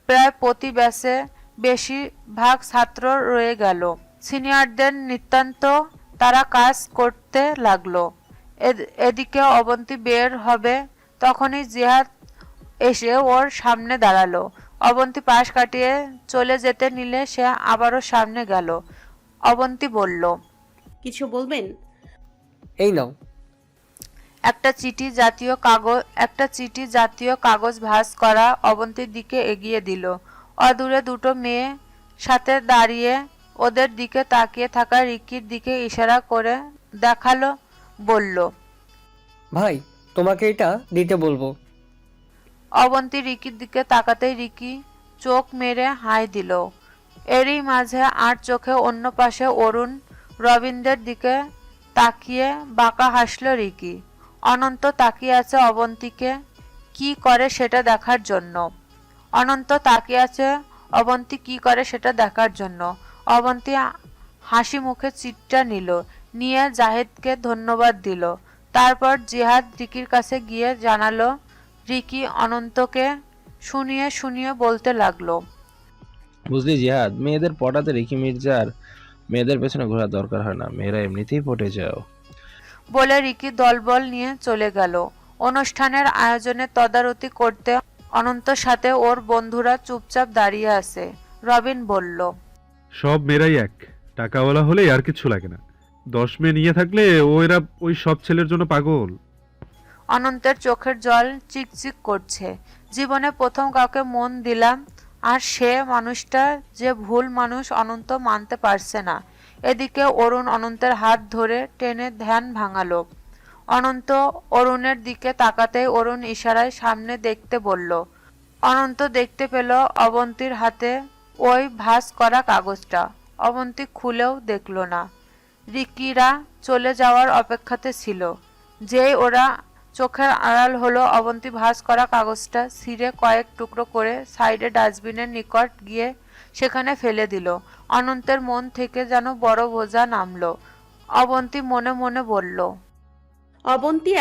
প্রায় প্রতি ব্যাচে বেশিরভাগ ছাত্র রয়ে গেল। সিনিয়রদের নিতান্ত তারা কাজ করতে লাগলো। এদিকে অবন্তী বের হবে, তখনই জিহাদ এসে ওর সামনে দাঁড়ালো। অবন্তী পাশ কাটিয়ে চলে যেতে নিলে সে আবারও সামনে গেল। অবন্তী বলল, কিছু বলবেন? এই নাও। একটা চিঠি জাতীয় কাগজ ভাঁজ করা অবন্তীর দিকে এগিয়ে দিল। অদূরে দুটো মেয়ে সাথে দাঁড়িয়ে ওদের দিকে তাকিয়ে থাকা রিকির দিকে ইশারা করে দেখালো, বলল, ভাই, তোমাকে এটা দিতে বলবো। অবন্তী রিকির দিকে তাকাতেই রিকি চোখ মেরে হাই দিল। এরই মাঝে আর চোখে অন্য পাশে অরুণ রবিনদের দিকে তাকিয়ে বাঁকা হাসল রিকি। অনন্ত তাকিয়ে আছে অবন্তীকে কি করে সেটা দেখার জন্য। অবন্তী হাসি মুখে চিঠিটা নিল, নিয়ে জাহিদকে ধন্যবাদ দিল। তারপর জিহাদ রিকির কাছে গিয়ে জানালো। রিকি অনন্তকে শুনিয়ে শুনিয়ে বলতে লাগলো, বুঝলি জিহাদ, মেয়েদের পটাতে রিকি মির্জার মেয়েদের পেছনে ঘোরার দরকার হয় না, মেয়েরা এমনিতেই পটে যাও। বলে রিকি দলবল নিয়ে চলে গেল। অনুষ্ঠানের আয়োজনে তদারকি করতে অনন্তর সাথে ওর বন্ধুরা চুপচাপ দাঁড়িয়ে আছে। রবিন বলল, সব মেয়েরাই এক, টাকাওয়ালা হলেই আর কিছু লাগে না। 10 মেয়ে নিয়ে থাকলে এরা ওই সব ছেলের জন্য পাগল। অনন্তের চোখের জল চিকচিক করছে। জীবনে প্রথম কাউকে মন দিলাম, আর সে মানুষটা যে ভুল মানুষ অনন্ত মানতে পারছে না। এদিকে অরুণ অনন্তের হাত ধরে টেনে ধ্যান ভাঙালো। অনন্ত অরুণের দিকে তাকাতেই অরুণ ইশারায় সামনে দেখতে বলল। অনন্ত দেখতে পেল অবন্তীর হাতে ওই ভাঁজ করা কাগজটা। অবন্তী খুলেও দেখল না। রিকিরা চলে যাওয়ার অপেক্ষাতে ছিল। যেই ওরা চোখের আড়াল হলো, অবন্তী ভাঁজ করা কাগজটা ছিঁড়ে কয়েক টুকরো করে সাইডে ডাস্টবিনের নিকট গিয়ে সেখানে ফেলে দিল। অনন্তের মন থেকে যেন বড় বোঝা নামলো। অবন্তী মনে মনে বলল, অবন্তী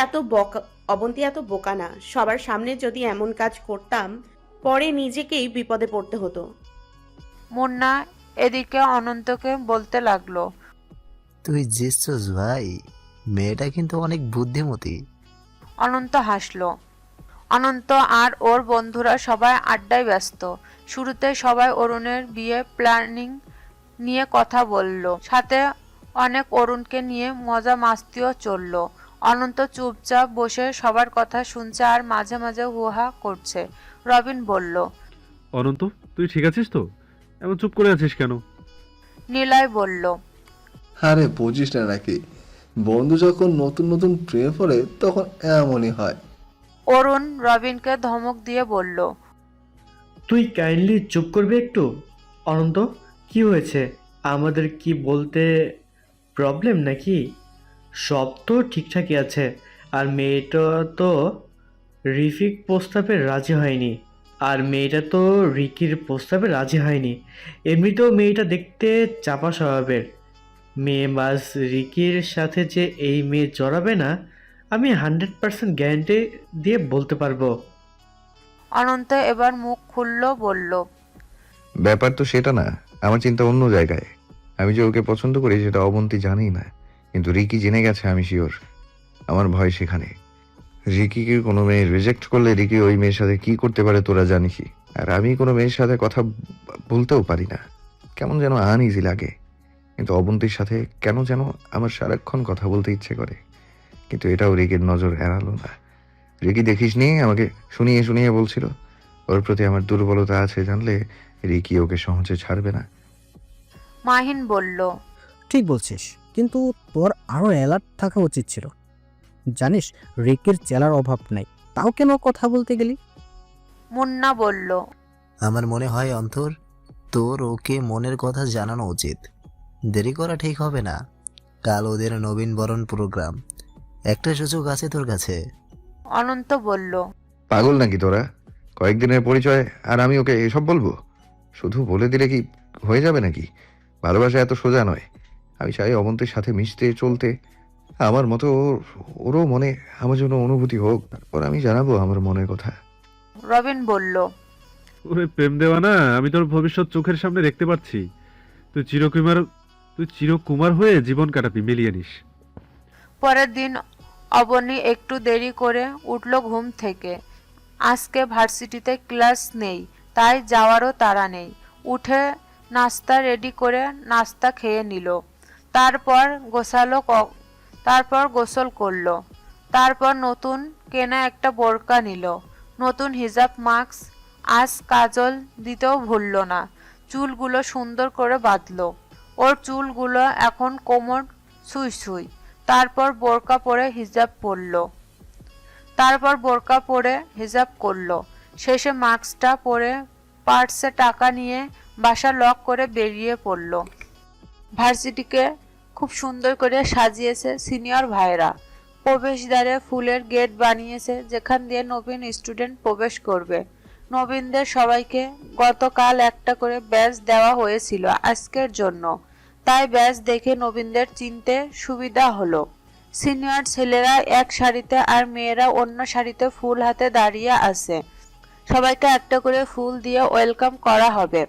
এত বোকা না। সবার সামনে যদি এমন কাজ করতাম, পরে নিজেকেই বিপদে পড়তে হতো। মুন্না এদিকে অনন্তকে বলতে লাগলো, তুই জিতছস ভাই, মেয়েটা কিন্তু অনেক বুদ্ধিমতী। অনন্ত হাসল। অনন্ত আর ওর বন্ধুরা সবাই আড্ডায় ব্যস্ত। শুরুতে সবাই অরুণের বিয়ে প্ল্যানিং নিয়ে কথা বলল, সাথে অনেক অরুণকে নিয়ে মজা মাস্তিও চলল। অনন্ত চুপচাপ বসে সবার কথা শুনছে আর মাঝে মাঝে হুহা করছে। রবিন বলল, অনন্ত, তুই ঠিক আছিস তো? এমন চুপ করে আছিস কেন? নিলয় বলল, আরে বুঝিস না নাকি, বন্ধু যখন নতুন নতুন প্রেমে পড়ে তখন এমনই হয়। অরুণ রবিনকে ধমক দিয়ে বলল, তুই কাইন্ডলি চুপ করবি একটু? অনন্ত, কি হয়েছে? আমাদের কি বলতে প্রবলেম নাকি? সব তো ঠিকঠাকই আছে। আর মেয়েটা তো রিফিক প্রস্তাবে রাজি হয়নি। রিকির প্রস্তাবে রাজি হয়নি। এমনিতেও মেয়েটা দেখতে চাপা স্বভাবের মেয়ে, বাস রিকির সাথে যে এই মেয়ে জড়াবে না, আমি 100% গ্যারান্টি দিয়ে বলতে পারবো। অনন্ত এবার মুখ খুলল, বলল, ব্যাপার তো সেটা না, আমার চিন্তা অন্য জায়গায়। আমি যে ওকে পছন্দ করি সেটা অবন্তী জানি না, কিন্তু রিকি জেনে গেছে, আমি শিওর। আমার ভয় সেখানে। রিকিকে কোনো মেয়ে রিজেক্ট করলে রিকি ওই মেয়ের সাথে কি করতে পারে তোরা জানিসই। আর আমি কোনো মেয়ের সাথে কথা বলতেও পারি না, কেমন যেন আনইজি লাগে। কিন্তু অবন্তীর সাথে কেন যেন আমার সারাক্ষণ কথা বলতে ইচ্ছে করে। কিন্তু এটাও রিকির নজর এড়ালো না। রিকি দেখিসনি, আমাকে শুনিয়ে শুনিয়ে বলছিল ওর প্রতি আমার দুর্বলতা আছে জানলে রিকি ওকে সহজে ছাড়বে না। মাহিন বলল, ঠিক বলছিস, কিন্তু তোর আরো অ্যালার্ট থাকা উচিত ছিল। জানিস, রিকির চেলার অভাব নাই, তাও কেন কথা বলতে গেলি? মুন্না বলল, আমার মনে হয় অন্তর, তোর ওকে মনের কথা জানানো উচিত। দেরি করা ঠিক হবে না। কাল ওদের নবীন বরণ প্রোগ্রাম, একটা সুযোগ আছে তোর কাছে। অনন্ত বলল, পাগল নাকি তোরা? কয়েকদিনের পরিচয় আর আমি ওকে এসব বলবো? শুধু বলে দিলে কি হয়ে যাবে নাকি? ভালোবাসা এত সোজা নয়। আমি চাই অবন্তীর সাথে মিশতে চলতে, আমার মতো ওরও মনে আমার জন্য অনুভূতি হোক, তারপর আমি জানাবো আমার মনের কথা। রবিন বলল, ওরে প্রেম দেওয়া না, আমি তোর ভবিষ্যৎ চোখের সামনে দেখতে পাচ্ছি। তুই চিরকুমার তুই চিরকুমার হয়ে জীবন কাটাবি, মিলিয়ে নিস। পরের দিন অবনী একটু দেরি করে উঠল ঘুম থেকে। আজকে ভার্সিটিতে ক্লাস নেই, তাই যাওয়ারও তাড়া নেই। উঠে নাস্তা রেডি করে নাস্তা খেয়ে নিল। তারপর গোসল করলো। তারপর নতুন কেনা একটা বোরকা নিল, নতুন হিজাব মাস্ক, আজ কাজল দিতেও ভুলল না। চুলগুলো সুন্দর করে বাঁধলো। ওর চুলগুলো এখন কোমর ছুঁই ছুঁই। তারপর বোরকা পরে হিজাব করলো। শেষে মাস্কটা পরে পার্সে টাকা নিয়ে বাসা লক করে বেরিয়ে পড়ল। ভার্সিটিকে খুব সুন্দর করে সাজিয়েছে সিনিয়র ভাইরা। প্রবেশদ্বারে ফুলের গেট বানিয়েছে, যেখান দিয়ে নবীন স্টুডেন্ট প্রবেশ করবে। নবীনদের সবাইকে গতকাল একটা করে ব্যাজ দেওয়া হয়েছিল আজকের জন্য, তাই ব্যাজ দেখে নবীনদের চিনতে সুবিধা হলো। সিনিয়র ছেলেরা এক সারিতে আর মেয়েরা অন্য সারিতে ফুল হাতে দাঁড়িয়ে আছে। সবাইকে একটা করে ফুল দিয়ে ওয়েলকাম করা হবে।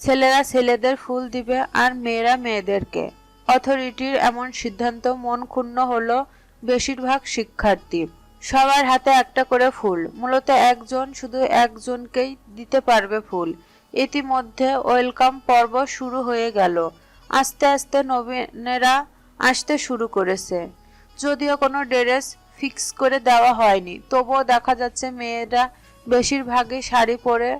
ছেলেরা ছেলেদের ফুল দিবে আর মেয়েরা মেয়েদেরকে। অথরিটির এমন সিদ্ধান্ত মন ক্ষুণ্ণ হলো বেশিরভাগ শিক্ষার্থী। সবার হাতে একটা করে ফুল, মূলত একজন শুধু একজনকেই দিতে পারবে ফুল। ইতিমধ্যে ওয়েলকাম পর্ব শুরু হয়ে গেল। আস্তে আস্তে নবীনেরা আসতে শুরু করেছে। যদিও কোনো ড্রেস ফিক্স করে দেওয়া হয়নি, তবুও দেখা যাচ্ছে মেয়েরা বেশিরভাগই শাড়ি পরে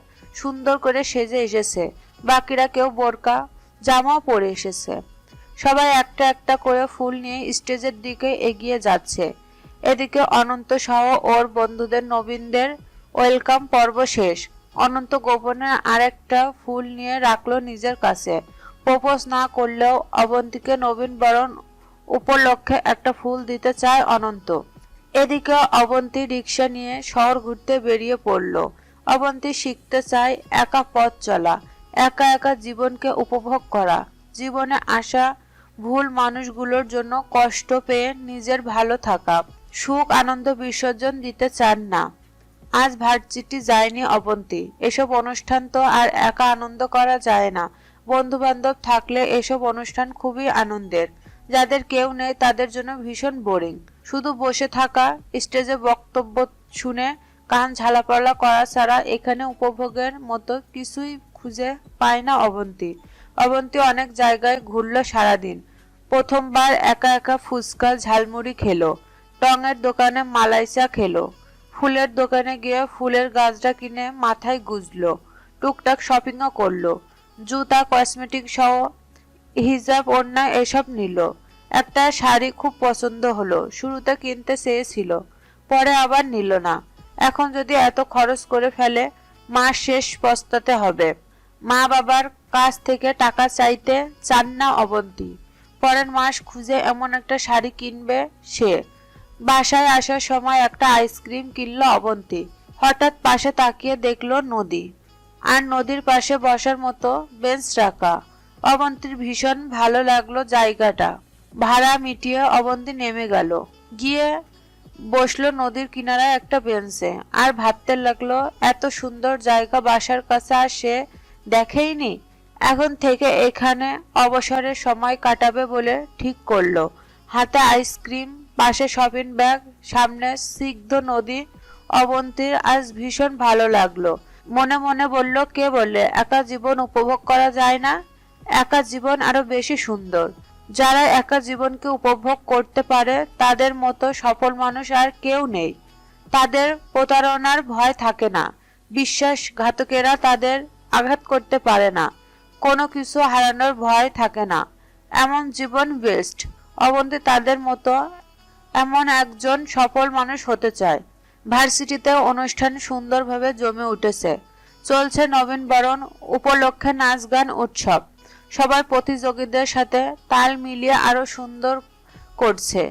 সুন্দর করে সেজে এসেছে। বাকিরা কেউ বোরকা জামাও পরে এসেছে। সবাই একটা একটা করে ফুল নিয়ে স্টেজের দিকে এগিয়ে যাচ্ছে। এদিকে অনন্ত সহ ওর বন্ধুদের নবীনদের ওয়েলকাম পর্ব শেষ। অনন্ত গোপনে আরেকটা ফুল নিয়ে রাখলো নিজের কাছে। প্রপোজ না করলেও অবন্তীকে নবীন বরণ উপলক্ষে একটা ফুল দিতে চায় অনন্ত। এদিকে অবন্তী রিক্সা নিয়ে শহর ঘুরতে বেরিয়ে পড়ল। অবন্তী শিখতে চায় একা পথ চলা, একা একা জীবনকে উপভোগ করা, জীবনে আসা ভুল মানুষগুলোর জন্য কষ্ট পেয়ে নিজের ভালো থাকা, সুখ আনন্দ বিসর্জন দিতে চান না। আজ ভার্সিটি যায়নি অবন্তী। এসব অনুষ্ঠান তো আর একা আনন্দ করা যায় না। বন্ধু বান্ধব থাকলে এসব অনুষ্ঠান খুবই আনন্দের। যাদের কেউ নেই তাদের জন্য ভীষণ বোরিং। শুধু বসে থাকা, স্টেজে বক্তব্য শুনে কান ঝালাপালা করা ছাড়া এখানে উপভোগের মতো কিছুই খুঁজে পায় না অবন্তী। অবন্তী অনেক জায়গায় ঘুরল সারাদিন। প্রথমবার একা একা ফুচকা ঝালমুড়ি খেলো, টঙের দোকানে মালাই চা খেলো, ফুলের দোকানে গিয়ে ফুলের গাছটা কিনে মাথায় গুজলো, টুকটাক শপিংও করলো, জুতা কসমেটিক সহ হিজাব ওড়না এসব নিল। একটা শাড়ি খুব পছন্দ হলো, শুরুতে কিনতে চেয়েছিল, পরে আবার নিল না। এখন যদি এত খরচ করে ফেলে মাস শেষ পস্তাতে হবে। মা বাবার কাছ থেকে টাকা চাইতে চান না অবন্তী। পরের মাস খুঁজে এমন একটা শাড়ি কিনবে সে। বাসায় আসার সময় একটা আইসক্রিম কিনলো অবন্তী। হঠাৎ পাশে তাকিয়ে দেখলো নদী, আর নদীর পাশে বসার মতো বেঞ্চ রাখা। অবন্তীর ভীষণ ভালো লাগলো জায়গাটা। ভাড়া মিটিয়ে অবন্তী নেমে গেল, গিয়ে বসলো নদীর কিনারায় একটা বেঞ্চে, আর ভাবতে লাগলো এত সুন্দর জায়গা বাসার কাছে আর সে দেখেইনি। এখন থেকে এখানে অবসরের সময় কাটাবে বলে ঠিক করলো। হাতে আইসক্রিম, পাশে শপিং ব্যাগ, সামনে স্নিগ্ধ নদী। অবন্তীর আজ ভীষণ ভালো লাগলো। মনে মনে বলল, কে বলে একা জীবন উপভোগ করা যায় না? একা জীবন আরো বেশি সুন্দর। যারা একা জীবনকে উপভোগ করতে পারে তাদের মতো সফল মানুষ আর কেউ নেই। তাদের প্রতারণার ভয় থাকে না, বিশ্বাসঘাতকেরা তাদের আঘাত করতে পারে না, কোনো কিছু হারানোর ভয় থাকে না। এমন জীবন বেস্ট। অবন্তী তাদের মতো এমন একজন সফল মানুষ হতে চায়। ভার্সিটিতে অনুষ্ঠান সুন্দরভাবে জমে উঠেছে। চলছে নবীনবরণ উপলক্ষে নাচ গান উৎসব। সবাই প্রতিযোগীদের সাথে তাল মিলিয়ে আরো সুন্দর করছে।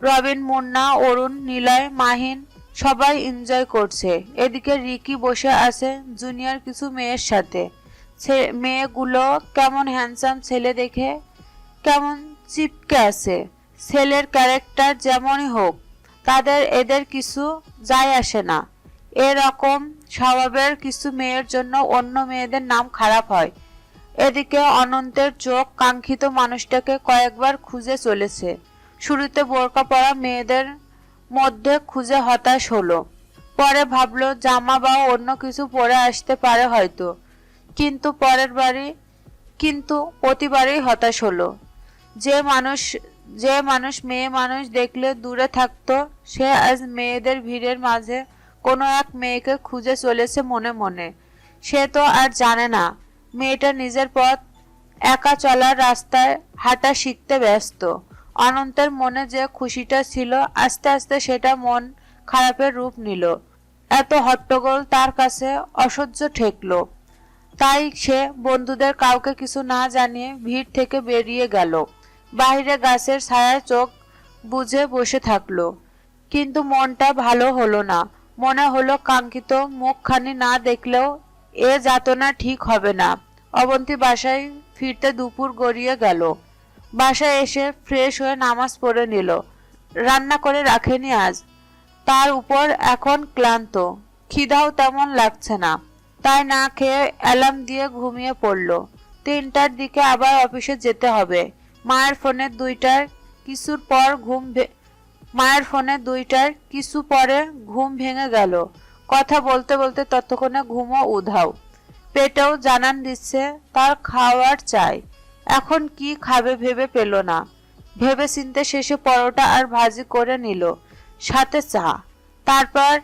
রবিন, মুন্না, অরুণ, নিলয়, মাহিন সবাই এনজয় করছে। এদিকে রিকি বসে আছে জুনিয়র কিছু মেয়ের সাথে। মেয়েগুলো কেমন হ্যান্ডসাম, ছেলে দেখে কেমন চিপকে আছে। ছেলের ক্যারেক্টার যেমনই হোক, এদের কিছু যায় আসে না। এরকম স্বভাবের কিছু মেয়ের জন্য অন্য মেয়েদের নাম খারাপ হয়। এদিকে অনন্তের চোখ কাঙ্ক্ষিত মানুষটাকে কয়েকবার খুঁজে চলেছে। শুরুতে বোরকা পরা মেয়েদের মধ্যে খুঁজে হতাশ হলো, পরে ভাবলো জামা বা অন্য কিছু পরে আসতে পারে হয়তো, কিন্তু প্রতিবারই হতাশ হলো। যে মানুষ মেয়ে মানুষ দেখলে দূরে থাকতো, সে আজ মেয়েদের ভিড়ের মাঝে কোনো এক মেয়েকে খুঁজে চলেছে মনে মনে। সে তো আর জানে না মেয়েটা নিজের পথ একা চলার রাস্তায় হাঁটা শিখতে ব্যস্ত। অনন্তের মনে যে খুশিটা ছিল আস্তে আস্তে সেটা মন খারাপের রূপ নিল। এত হট্টগোল তার কাছে অসহ্য ঠেকলো। তাই সে বন্ধুদের কাউকে কিছু না জানিয়ে ভিড় থেকে বেরিয়ে গেল। বাইরে গাছের ছায়ায় চোখ বুজে বসে থাকলো, কিন্তু মনটা ভালো হলো না। মনে হলো কাঙ্ক্ষিত মুখখানি না দেখলেও এ যাতনা ঠিক হবে না। অবন্তী বাসায় ফিরতে দুপুর গড়িয়ে গেল। বাসায় এসে ফ্রেশ হয়ে নামাজ পড়ে নিল। রান্না করে রাখেনি আজ, তার উপর এখন ক্লান্ত, খিদাও তেমন লাগছে না, তাই না খেয়ে অ্যালার্ম দিয়ে ঘুমিয়ে পড়ল। 3টার দিকে আবার অফিসে যেতে হবে। মায়ের ফোনে 2টার কিছু পরে ঘুম ভেঙে গেল। কথা বলতে বলতে ততক্ষণে ঘুমও উধাও। পেটেও জানান দিচ্ছে তার খাওয়ার চাই। এখন কি খাবে ভেবে পেল না। ভেবে চিনতে শেষে পরোটা আর ভাজি করে নিল, সাথে চা। তারপর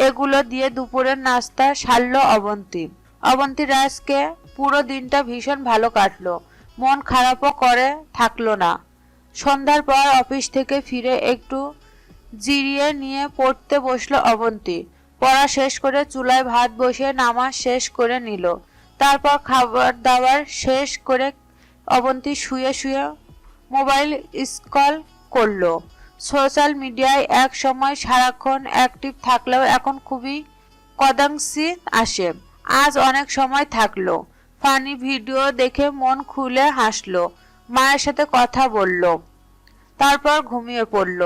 এগুলো দিয়ে দুপুরের নাস্তা সারল অবন্তী। অবন্তী রাজকে পুরো দিনটা ভীষণ ভালো কাটলো, মন খারাপও করে থাকলো না। সন্ধ্যার পর অফিস থেকে ফিরে একটু জিরিয়ে নিয়ে পড়তে বসলো অবন্তী। পড়া শেষ করে চুলায় ভাত বসিয়ে নামাজ শেষ করে নিল। তারপর খাবার দাবার শেষ করে অবন্তী শুয়ে শুয়ে মোবাইল স্ক্রল করলো। সোশ্যাল মিডিয়ায় এক সময় সারাক্ষণ অ্যাক্টিভ থাকলেও এখন খুবই কদাংশি আসে। আজ অনেক সময় থাকলো। ফানি ভিডিও দেখে মন খুলে হাসলো, মায়ের সাথে কথা বলল, তারপর ঘুমিয়ে পড়ল।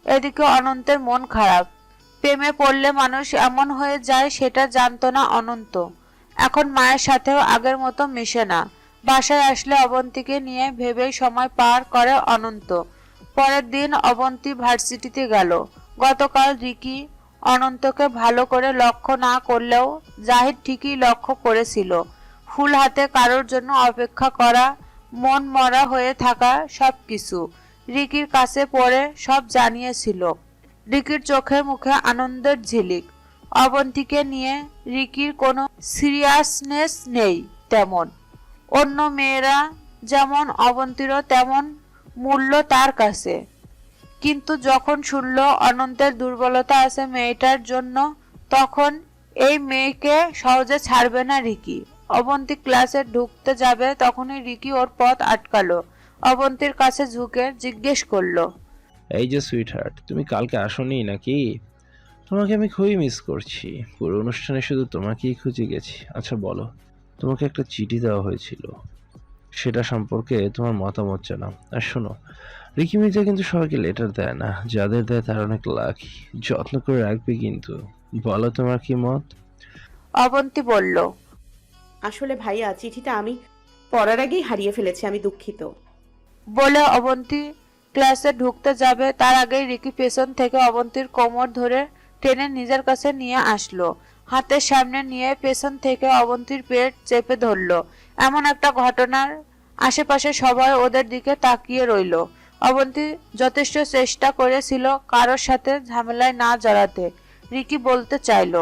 এদিকে অনন্তের মন খারাপ। প্রেমে পড়লে মানুষ এমন হয়ে যায় সেটা জানতো না অনন্ত। এখন মায়ের সাথেও আগের মতো মিশে না। বাসায় আসলে অবন্তীকে নিয়ে ভেবেই সময় পার করে অনন্ত। পরের দিন অবন্তী ভার্সিটিতে গেল। গতকাল রিকি অনন্তকে ভালো করে লক্ষ্য না করলেও জাহিদ ঠিকই লক্ষ্য করেছিল। ফুল হাতে কারোর জন্য অপেক্ষা করা, মন মরা হয়ে থাকা, সবকিছু রিকির কাছে পড়ে সব জানিয়েছিল। রিকির চোখে মুখে আনন্দের ঝিলিক। অবন্তীকে নিয়ে রিকির কোনো সিরিয়াসনেস নেই তেমন। অন্য মেয়েরা যেমন অবন্তীরও তেমন মূল্য তার কাছে। কিন্তু যখন শুনল অনন্তের দুর্বলতা আছে মেয়েটার জন্য, তখন এই মেয়েকে সহজে ছাড়বে না রিকি। অবন্তী ক্লাসে ঢুকতে যাবে তখনই রিকি ওর পথ আটকালো। অবন্তীর কাছে ঝুঁকে জিজ্ঞেস করলো, এই যে সুইটহার্ট, তুমি কালকে আসোনি নাকি? তোমাকে আমি খুবই মিস করছি। পুরো অনুষ্ঠানে শুধু তোমাকেই খুঁজে গেছি। আচ্ছা বলো, তোমাকে একটা চিঠি দেওয়া হয়েছিল, সেটা সম্পর্কে তোমার মতামত জানাও। আর শোনো, রিকি মির্জা কিন্তু সবাইকে লেটার দেয় না, যাদের দেয় তারা অনেক লাকি। যত্ন করে রাখবে কিন্তু। বলো তোমার কি মত? অবন্তী বলল, আসলে ভাইয়া, চিঠিটা আমি পড়ার আগেই হারিয়ে ফেলেছি, আমি দুঃখিত। বলে অবন্তী ক্লাসে ঢুকতে যাবে তার আগেই রিকি পেছন থেকে অবন্তীর কোমর ধরে টেনে নিজের কাছে নিয়ে আসলো। হাতের সামনে নিয়ে পেছন থেকে অবন্তীর পেট চেপে ধরলো। এমন একটা ঘটনার আশেপাশে সবাই ওদের দিকে তাকিয়ে রইল। অবন্তী যথেষ্ট চেষ্টা করেছিল কারোর সাথে ঝামেলায় না জড়াতে। রিকি বলতে চাইল,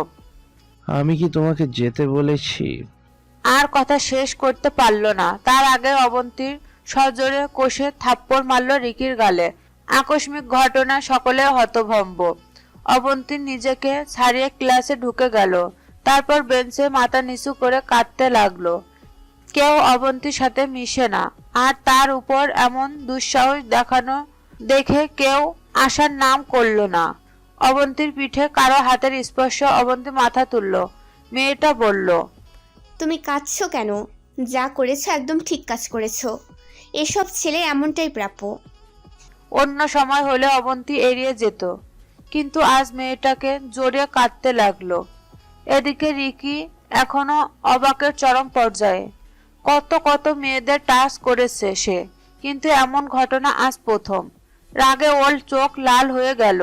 আমি কি তোমাকে যেতে বলেছি? আর কথা শেষ করতে পারল না। তার আগে অবন্তীর সজোরে কষে থাপ্পড় মারল রিকির গালে। আকস্মিক ঘটনা সকলে হতভম্ব। অবন্তী নিজেকে ছাড়িয়ে ক্লাসে ঢুকে গেল। তারপর বেঞ্চে মাথা নিচু করে কাঁদতে লাগলো। কেউ অবন্তীর সাথে মিশে না, আর তার উপর এমন দুঃসাহস দেখানো দেখে কেউ আসার নাম করল না। অবন্তীর পিঠে কারো হাতের স্পর্শ। অবন্তী মাথা তুলল। মেয়েটা বলল, তুমি কাঁদছো কেন? যা করেছো একদম ঠিক কাজ করেছো। এসব ছেলে এমনটাই প্রাপ্য। অন্য সময় হলে অবন্তী এড়িয়ে যেত, কিন্তু আজ মেয়েটাকে জোরে কাঁদতে লাগলো। এদিকে রিকি এখনো অবাকের চরম পর্যায়ে। কত কত মেয়েদের টাচ করেছে সে, কিন্তু এমন ঘটনা আজ প্রথম। রাগে ওর চোখ লাল হয়ে গেল।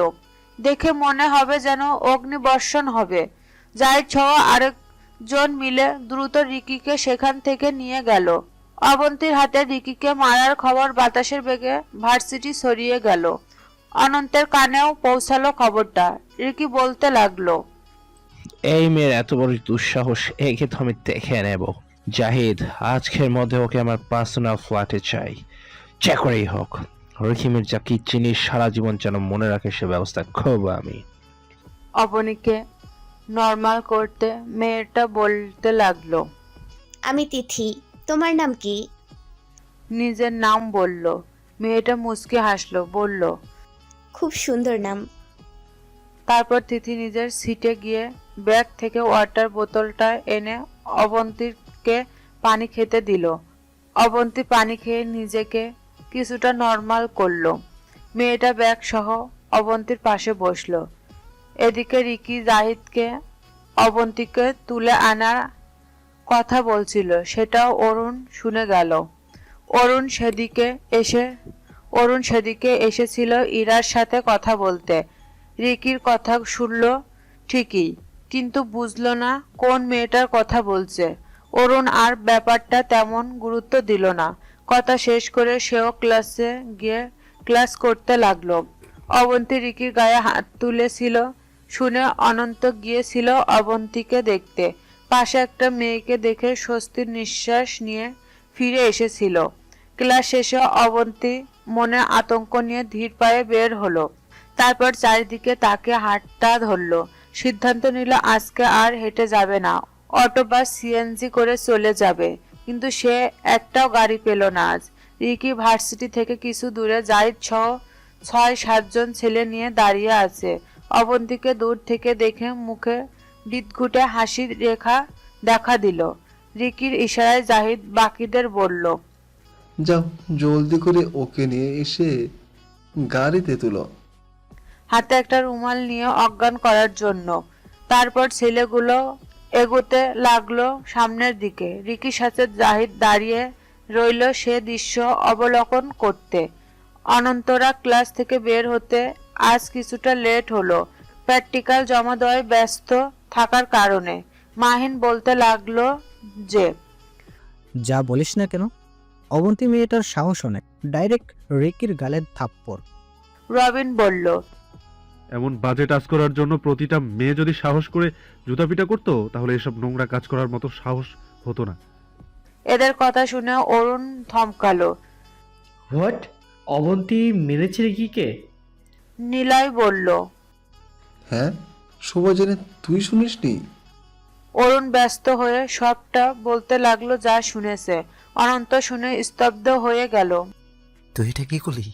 দেখে মনে হবে যেন অগ্নিবর্ষণ হবে। যাই সহ আরেকজন মিলে দ্রুত রিকিকে সেখান থেকে নিয়ে গেল। অবন্তীর হাতে রিকিকে মারার খবর বাতাসের বেগে ভার্সিটি ছড়িয়ে গেল। অনন্তের কানেও পৌঁছালো খবরটা। রিকি বলতে লাগলো, এই মেয়ের এত বড় দুঃসাহস, একে তো আমি দেখে নেব। জাহিদ, আজকের মধ্যে ওকে আমার পার্সোনাল ফ্ল্যাটে চাই, যে করেই হোক। রিকি মির্জা কি জিনিস সারা জীবন যেন মনে রাখে সে ব্যবস্থা করব আমি। অবনীকে নর্মাল করতে মেয়েটা বলতে লাগলো। আমি তিথি, তোমার নাম কি? নিজের নাম বলল। মেয়েটা মুচকি হাসলো, বলল, খুব সুন্দর নাম। তারপর তিথি নিজের সিটে গিয়ে ব্যাগ থেকে ওয়াটার বোতলটা এনে অবন্তীকে পানি খেতে দিল। অবন্তী পানি খেয়ে নিজেকে কিছুটা নর্মাল করলো। মেয়েটা ব্যাগ সহ অবন্তীর পাশে বসলো। এদিকে রিকি জাহিদকে অবন্তীকে তুলে আনার কথা বলছিল, সেটাও অরুণ শুনে গেল। অরুণ সেদিকে এসেছিল ইরার সাথে কথা বলতে। রিকির কথা শুনল ঠিকই, কিন্তু বুঝলো না কোন মেয়েটার কথা বলছে। অরুণ আর ব্যাপারটা তেমন গুরুত্ব দিল না। কথা শেষ করে সেও ক্লাসে গিয়ে ক্লাস করতে লাগলো। অবন্তী রিকির গায়ে হাত তুলেছিল শুনে অনন্ত গিয়েছিল অবন্তীকে দেখতে। পাশে একটা মেয়েকে দেখে স্বস্তির নিঃশ্বাস নিয়ে ফিরে এসেছিল। ক্লাস শেষে অবন্তী মনে আতঙ্ক নিয়ে ধীর পায়ে বের হলো। তারপর চারিদিকে তাকে হাতটা ধরলো। সিদ্ধান্ত নিল আজকে আর হেঁটে যাবে না, অটো বা সিএনজি করে চলে যাবে। কিন্তু সে একটাও গাড়ি পেল না আজ। রিকি ভার্সিটি থেকে কিছু দূরে জাহিদ সহ ৬-৭ জন ছেলে নিয়ে দাঁড়িয়ে আছে। অবন্তীকে দূর থেকে দেখে মুখে বিদঘুটে হাসির রেখা দেখা দিল। রিকির ইশারায় জাহিদ বাকিদের বলল, যাও জলদি করে ওকে নিয়ে এসে গাড়িতে তুলো। হাতে একটা রুমাল নিয়ে অজ্ঞান করার জন্য। তারপর ছেলেগুলো এগোতে লাগলো সামনের দিকে। রিকির সাথে জাহিদ দাঁড়িয়ে রইল সে দৃশ্য অবলোকন করতে। অনন্তরা ক্লাস থেকে বের হতে আজ কিছুটা লেট হলো, প্র্যাকটিক্যাল জমা দেওয়ায় ব্যস্ত থাকার কারণে। মাহিন বলতে লাগলো যে, যা বলিস না কেন, অবন্তী মেয়েটার সাহস অনেক, ডাইরেক্ট রিকির গালের থাপ্পড়। রবিন বলল, এমন বাজে টাচ করার জন্য প্রতিটা মেয়ে যদি সাহস করে জুতাপিটা করতো, তাহলে এসব নোংরা কাজ করার মতো সাহস হতো না। এদের কথা শুনে অরুণ থমকালো। হোয়াট? অবন্তী মেরেছে রিকিকে? নিলয় বলল। হ্যাঁ, সবাই জেনে তুই শুনিসনি? অরুণ ব্যস্ত হয়ে সবটা বলতে লাগলো যা শুনেছে। অনন্ত শুনে স্তব্ধ হয়ে গেল। তুই এটা কি করলি?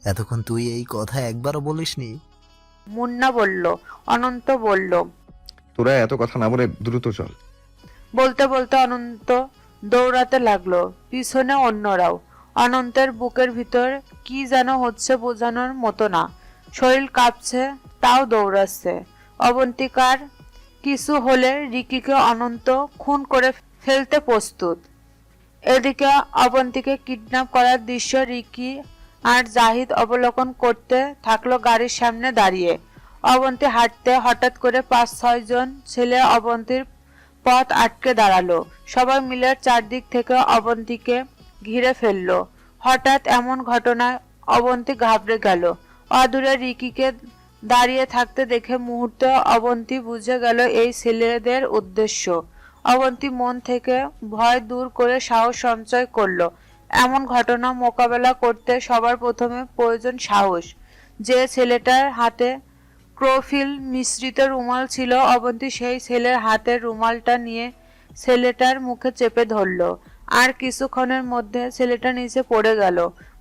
এতক্ষণ তুই এই কথা একবারও বলিসনি। মুন্না বলল। অনন্ত বলল। তোরা এত কথা না বলে দ্রুত চল। বলতে বলতে অনন্ত দৌড়াতে লাগলো, পিছনে অন্যরাও। অনন্তের বুকের ভিতর কি যেন হচ্ছে বোঝানোর মতো না। শরীর কাঁপছে, তাও দৌড়াচ্ছে। অবন্তিকার কিছু হলে রিকিকে অনন্ত খুন করে ফেলতে প্রস্তুত। এদিকে অবন্তীকে কিডন্যাপ করার দৃশ্য রিকি আর জাহিদ অবলোকন করতে থাকলো গাড়ির সামনে দাঁড়িয়ে। অবন্তী হাঁটতে হঠাৎ করে ৫-৬ জন ছেলে অবন্তীর পথ আটকে দাঁড়ালো। সবাই মিলে চারদিক থেকে অবন্তীকে ঘিরে ফেললো। হঠাৎ এমন ঘটনায় অবন্তী ঘাবড়ে গেল। অদূরে রিকিকে দাঁড়িয়ে থাকতে দেখে মুহূর্তে অবন্তী বুঝে গেল এই ছেলেদের উদ্দেশ্য। অবন্তী মন থেকে ভয় দূর করে সাহস সঞ্চয় করলো। এমন ঘটনা মোকাবেলা করতে সবার প্রথমে প্রয়োজন সাহস। যে ছেলেটার হাতে ক্রোফিল মিশ্রিত রুমাল ছিল, অবন্তী সেই ছেলের হাতের রুমালটা নিয়ে ছেলেটার মুখে চেপে ধরলো। আর কিছুক্ষণের মধ্যে ছেলেটা নিচে পড়ে গেল।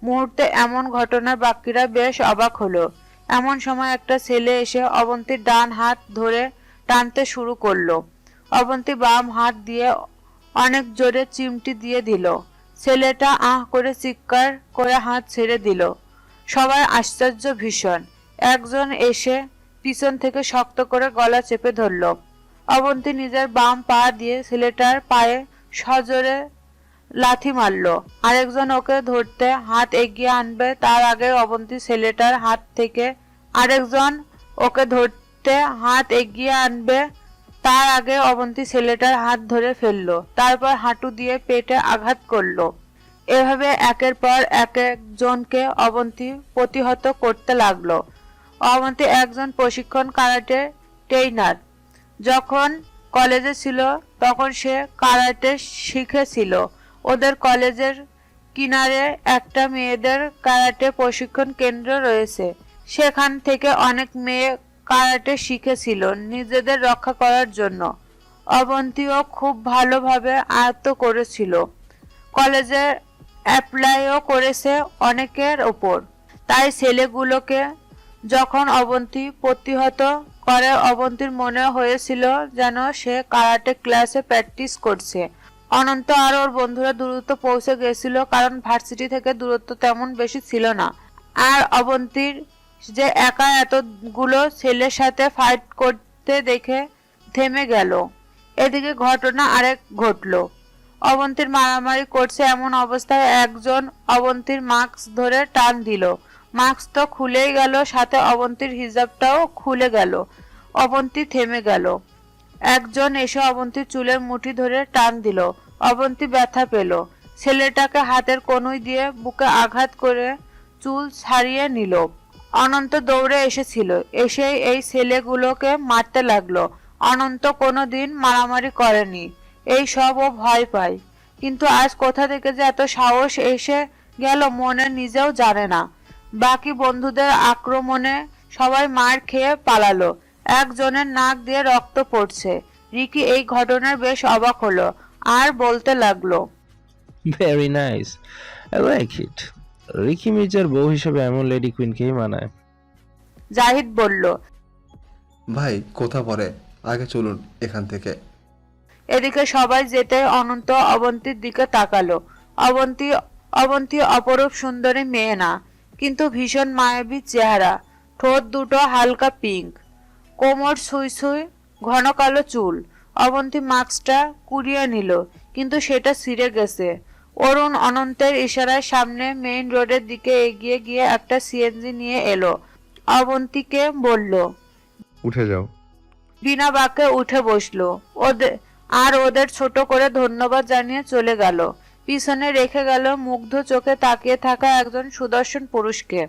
মুহূর্তে এমন ঘটনার বাকিরা বেশ অবাক হলো। এমন সময় একটা ছেলে এসে অবন্তীর ডান হাত ধরে টানতে শুরু করলো। অবন্তী বাম হাত দিয়ে অনেক জোরে চিমটি দিয়ে দিল। ছেলেটা আহ করে চিৎকার করে হাত ছেড়ে দিল। সবাই আশ্চর্য ভীষণ। একজন এসে পিছন থেকে শক্ত করে গলা চেপে ধরল। অবন্তী নিজের বাম পা দিয়ে ছেলেটার পায়ে সজোরে লাথি মারলো। আরেকজন ওকে ধরতে হাত এগিয়ে আনবে তার আগে অবন্তী ছেলেটার হাত থেকে আরেকজন ওকে ধরতে হাত এগিয়ে আনবে তার আগে অবন্তী ছেলেটার হাত ধরে ফেললো। তারপর হাঁটু দিয়ে পেটে আঘাত করলো। এভাবে একের পর এক একজনকে অবন্তী প্রতিহত করতে লাগলো। অবন্তী একজন প্রশিক্ষণ কারাটে ট্রেইনার। যখন কলেজে ছিল তখন সে কারাটে শিখেছিল। ওদের কলেজের কিনারে একটা মেয়েদের কারাটে প্রশিক্ষণ কেন্দ্র রয়েছে। সেখান থেকে অনেক মেয়ে কারাটে শিখেছিল নিজেদের রক্ষা করার জন্য। অবন্তীও খুব ভালোভাবে আয়ত্ত করেছিল। কলেজে অ্যাপ্লাইও করেছে অনেকের ওপর। তাই ছেলেগুলোকে যখন অবন্তী প্রতিহত করে অবন্তীর মনে হয়েছিল যেন সে কারাটে ক্লাসে প্র্যাকটিস করছে। অনন্ত আর ওর বন্ধুরা দূরত্ব পৌঁছে গেছিল, কারণ ভার্সিটি থেকে দূরত্ব তেমন বেশি ছিল না। আর অবন্তীর যে একা এতগুলো ছেলের সাথে ফাইট করতে দেখে থেমে গেল। এদিকে ঘটনা আরেক ঘটলো। অবন্তীর মারামারি করছে এমন অবস্থায় একজন অবন্তীর মাস্ক ধরে টান দিল। মাস্ক তো খুলেই গেল, সাথে অবন্তীর হিজাবটাও খুলে গেল। অবন্তী থেমে গেল। একজন এসে অবন্তীর চুলের মুঠি ধরে টান দিল। অবন্তী ব্যথা পেল। ছেলেটাকে হাতের কনুই দিয়ে বুকে আঘাত করে চুল ছাড়িয়ে নিল। অনন্ত দৌড়ে এসেছিল, এসে এই ছেলেগুলোকে মারতে লাগলো। অনন্ত কোনোদিন মারামারি করেনি, এই সব ও ভয় পায়। কিন্তু আজ কোথা থেকে যে এত সাহস এসে গেল মনে নিজেও জানে না। বাকি বন্ধুদের আক্রমণে সবাই মার খেয়ে পালালো। একজনের নাক দিয়ে রক্ত পড়ছে। রিকি এই ঘটনার বেশ অবাক হলো আর বলতে লাগলো, very nice, I like it. Ricky মির্জার বউ হিসেবে এমন লেডি কুইনকেই মানায়। জাহিদ বলল। ভাই কোথা পড়ে, আগে চলুন এখান থেকে। এদিকে সবাই যেতে অনন্ত অবন্তীর দিকে তাকালো। অবন্তী অপরূপ সুন্দরী মেয়ে না, কিন্তু ভীষণ মায়াবী চেহারা। ঠোঁট দুটো হালকা পিঙ্ক, কোমর ছুঁই ছুঁই, ঘন কালো চুল। অবন্তী মাস্কটা কুড়িয়ে নিল, কিন্তু সেটা ছিঁড়ে গেছে। অরুণ অনন্তের ইশারায় সামনে মেইন রোডের দিকে এগিয়ে গিয়ে একটা সিএনজি নিয়ে এলো। অবন্তীকে বলল, উঠে যাও। বিনা বাক্যে উঠে বসলো। ওদের ছোট করে ধন্যবাদ জানিয়ে চলে গেল। পিছনে রেখে গেল মুগ্ধ চোখে তাকিয়ে থাকা একজন সুদর্শন পুরুষকে।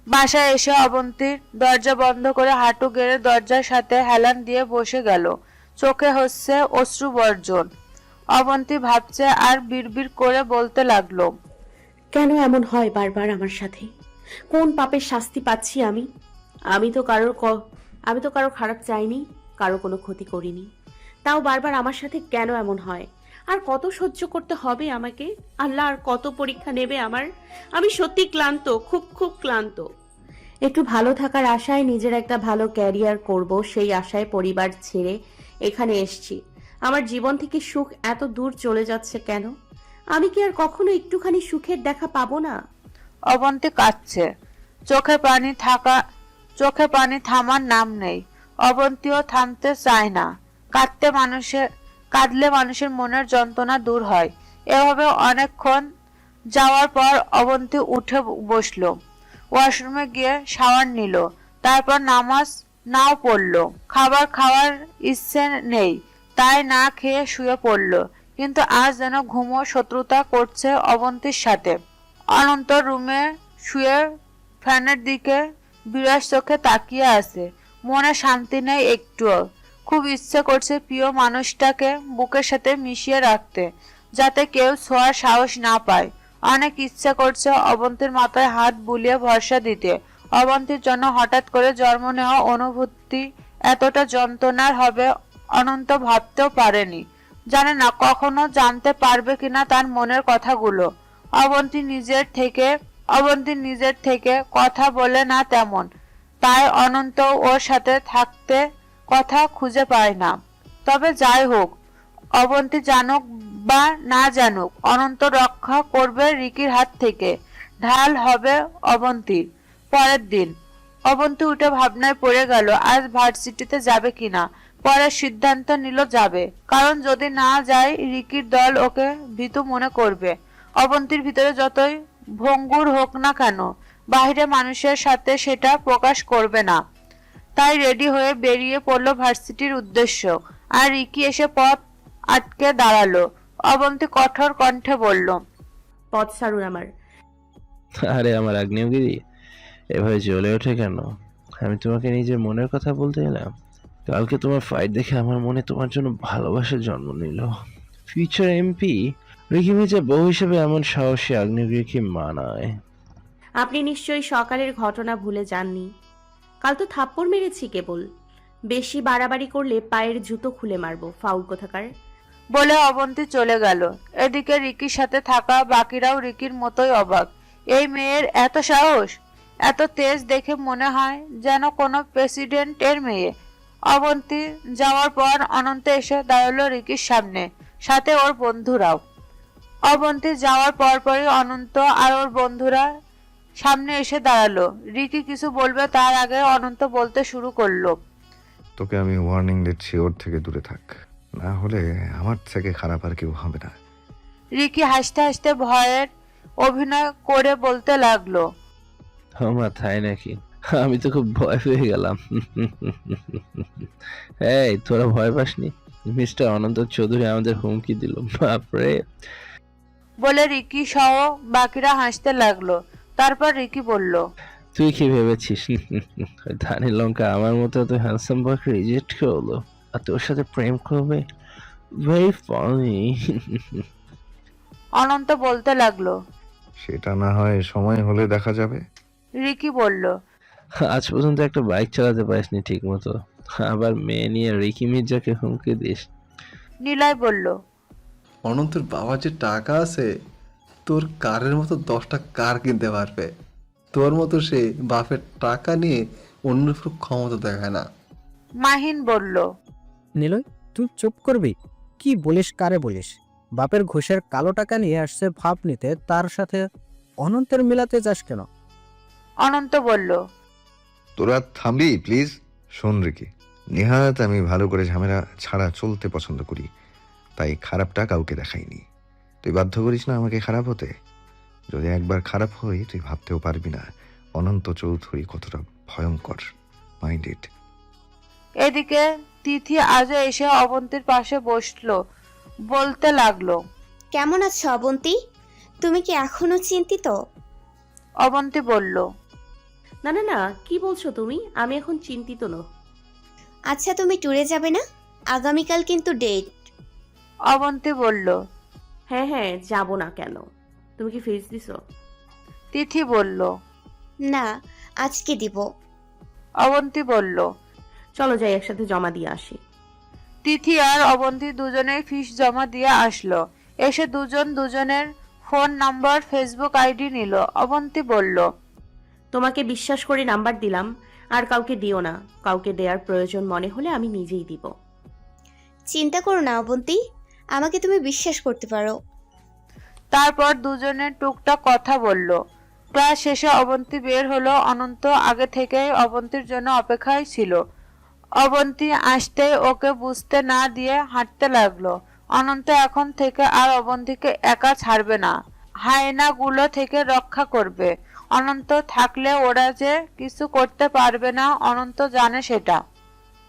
বাসায় এসে অবন্তীর দরজা বন্ধ করে হাঁটু গেড়ে দরজার সাথে হেলান দিয়ে বসে গেল। চোখে হচ্ছে অশ্রু বর্জন। অবন্তী ভাবছে আর বিড়বিড় করে বলতে লাগলো, কেন এমন হয় বারবার আমার সাথে? কোন পাপের শাস্তি পাচ্ছি আমি? আমি তো কারো খারাপ চাইনি, কারো কোনো ক্ষতি করিনি। তাও বারবার আমার সাথে কেন এমন হয়? আর কত সহ্য করতে হবে আমাকে? আল্লাহ আর কত পরীক্ষা নেবে আমার? আমি সত্যি ক্লান্ত, খুব খুব ক্লান্ত। একটু ভালো থাকার আশায়, নিজের একটা ভালো ক্যারিয়ার করব সেই আশায় পরিবার ছেড়ে এখানে এসেছি। আমার জীবন থেকে সুখ এত দূর চলে যাচ্ছে কেন? আমি কি আর কখনো একটুখানি সুখের দেখা পাবো না? অবন্তী কাঁদছে। চোখে পানি থামার নাম নেই। অবন্তীও থামতে চায় না। কাঁদলে মানুষের মনের যন্ত্রণা দূর হয়। এভাবে অনেকক্ষণ যাওয়ার পর অবন্তী উঠে বসলো। ওয়াশরুমে গিয়ে শাওয়ার নিল। তারপর নামাজ নাও পড়লো। খাবার খাওয়ার ইচ্ছে নেই, তাই না খেয়ে শুয়ে পড়লো। কিন্তু আজ যেন ঘুমো শত্রুতা করছে অবন্তীর সাথে। অনন্ত রুমে শুয়ে ফ্যানের দিকে বিরাস চোখে তাকিয়ে আছে। মনে শান্তি নেই একটুও। খুব ইচ্ছে করছে প্রিয় মানুষটাকে বুকের সাথে মিশিয়ে রাখতে, যাতে কেউ ছোঁয়ার সাহস না পায়। অনেক ইচ্ছে করছে অবন্তীর মাথায় হাত বুলিয়ে ভরসা দিতে। অবন্তীর জন্য হঠাৎ করে জন্ম নেওয়া অনুভূতি এতটা যন্ত্রণার হবে অনন্ত ভাবতেও পারেনি। জানে না কখনো জানতে পারবে কিনা তার মনের কথাগুলো। অবন্তী নিজের থেকে কথা বলে না তেমন, তাই অনন্ত ওর সাথে থাকতে কথা খুঁজে পায় না। তবে যাই হোক, অবন্তী জানুক বা না জানুক, অনন্ত রক্ষা করবে রিকির হাত থেকে। ঢাল হবে অবন্তীর। পরের দিন অবন্তী উঠে ভাবনায় পড়ে গেল আজ ভার্সিটিতে যাবে কিনা। পরে সিদ্ধান্ত নিল যাবে, কারণ যদি না যায় রিকির দল ওকে ভীতু মনে করবে। অবন্তীর ভিতরে যতই ভঙ্গুর হোক না কেন, বাইরে মানুষের সাথে সেটা প্রকাশ করবে না। তাই রেডি হয়ে বেরিয়ে পড়ল ভার্সিটির উদ্দেশ্য। আর রিকি এসে পথ আটকে দাঁড়ালো। অবন্তী কঠোর কণ্ঠে বলল, পথ ছাড়ুন আমার। আরে আমার আগ্নেয়গিরি, এভাবে জ্বলে ওঠে কেন? আমি তোমাকে নিজের মনের কথা বলতে এলাম। কালকে তোমার ফাইট দেখে আমার মনে তোমার জন্য ভালোবাসার জন্ম নিল। ফিউচার এমপি রিকি মির্জা বউ হিসেবে এমন সাহসী আগ্নেয়গিরি কি মানায়? আপনি নিশ্চয়ই সকালের ঘটনা ভুলে যাননি। কাল তো থাপ্পড় মেরেছি কেবল। বেশি বাড়াবাড়ি করলে পায়ের জুতো খুলে মারবো, ফাউল কোথাকার। বলে অবন্তী চলে গেল। এদিকে রিকির সাথে থাকা বাকিরাও রিকির মতোই অবাক। এই মেয়ের এত সাহস, এত তেজ দেখে মনে হয় যেন কোনো প্রেসিডেন্টের মেয়ে। অবন্তী যাওয়ার পর অনন্ত এসে দাঁড়ালো রিকির সামনে, সাথে ওর বন্ধুরাও। অবন্তী যাওয়ার পরপরই অনন্ত আর ওর বন্ধুরা সামনে এসে দাঁড়ালো। রিকি কিছু বলবে তার আগে অনন্ত বলতে শুরু করলো, তোকে আমি ওয়ার্নিং দিচ্ছি, ওর থেকে দূরে থাক, না হলে আমার থেকে খারাপ আর কেউ হবে না। রিকি হাসতে হাসতে ভয়ের অভিনয় করে বলতে লাগলো, আমরা তাই নাকি? আমি তো খুব ভয় পেয়ে গেলাম। এই তোরা ভয় পাসনি? মিস্টার অনন্ত চৌধুরী আমাদের হুমকি দিল, বাপরে। বলে রিকি সহ বাকিরা হাসতে লাগলো। তারপর রিকি বলল, তুই কি ভেবেছিস ধানি লঙ্কা আমার মতো তো হ্যান্ডসাম বয়কে রিজেক্ট করলো আর তোর সাথে প্রেম করবে? Very funny. অনন্ত বলতে লাগলো। সেটা না হয় সময় হলে দেখা যাবে। রিকি বলল, আজ পর্যন্ত একটা বাইক চালাতে পারিসনি ঠিক মতো, আবার মেয়ে নিয়ে রিকি মির্জাকে হুমকি দিস। নিলয় বলল, অনন্তের বাবার যে টাকা আছে, তোর কারের মতো 10টা কার কিনতে পারবে। তোর মতো সে বাপের টাকা নিয়ে অন্যের উপর ক্ষমতা দেখায় না। মাহিন বলল, নিলয়, তুই চুপ করবি? কি বলিস, কারে বলিস? বাপের ঘুষের কালো টাকা নিয়ে আসছে ভাব নিতে, তার সাথে অনন্তের মিলাতে যাস কেন? অনন্ত বলল, তোরা থামবি প্লিজ? শোন রিকি, নেহাত আমি ভালো করে ঝামেলা ছাড়া চলতে পছন্দ করি, তাই খারাপটা কাউকে দেখাইনি। তুই বাধ্য করিস না আমাকে খারাপ হতে। যদি একবার খারাপ হই তুই ভাবতেও পারবি না অনন্ত চৌধুরী কতটা ভয়ঙ্কর। Mind it. এদিকে তিথি আজও এসে অবন্তীর পাশে বসলো। বলতে লাগলো, কেমন আছো অবন্তী? তুমি কি এখনো চিন্তিত? অবন্তী বলল, না না না, কি বলছো তুমি? আমি এখন চিন্তিত নই। আচ্ছা, তুমি ট্যুরে যাবে না? আগামীকাল কিন্তু ডেট। অবন্তী বলল, হ্যাঁ হ্যাঁ, যাব না কেন? তুমি কি ফিস দিছো? তিথি বলল, না, আজকে দিব। অবন্তী বলল, চলো যাই একসাথে জমা দিয়ে আসি। তিথি আর অবন্তী দুজনেই ফিস জমা দিয়ে আসলো। এসে দুজন দুজনের ফোন নাম্বার, ফেসবুক আইডি নিল। অবন্তী বলল, তোমাকে বিশ্বাস করে নাম্বার দিলাম, আর কাউকে দিও না। কাউকে দেওয়ার প্রয়োজন মনে হলে আমি নিজেই দিব। চিন্তা করো না অবন্তী, আমাকে তুমি বিশ্বাস করতে পারো। তারপর দুজনের টুকটাক কথা বলল। ক্লাস শেষে অবন্তী বের হলো। অনন্ত আগে থেকেই অবন্তীর জন্য অপেক্ষায় ছিল। অবন্তী আসতে ওকে বুঝতে না দিয়ে হাঁটতে লাগলো। অনন্ত এখন থেকে আর অবন্তীকে একা ছাড়বে না, হায়নাগুলো থেকে রক্ষা করবে। অনন্ত থাকলে ওরা যে কিছু করতে পারবে না, অনন্ত জানে সেটা।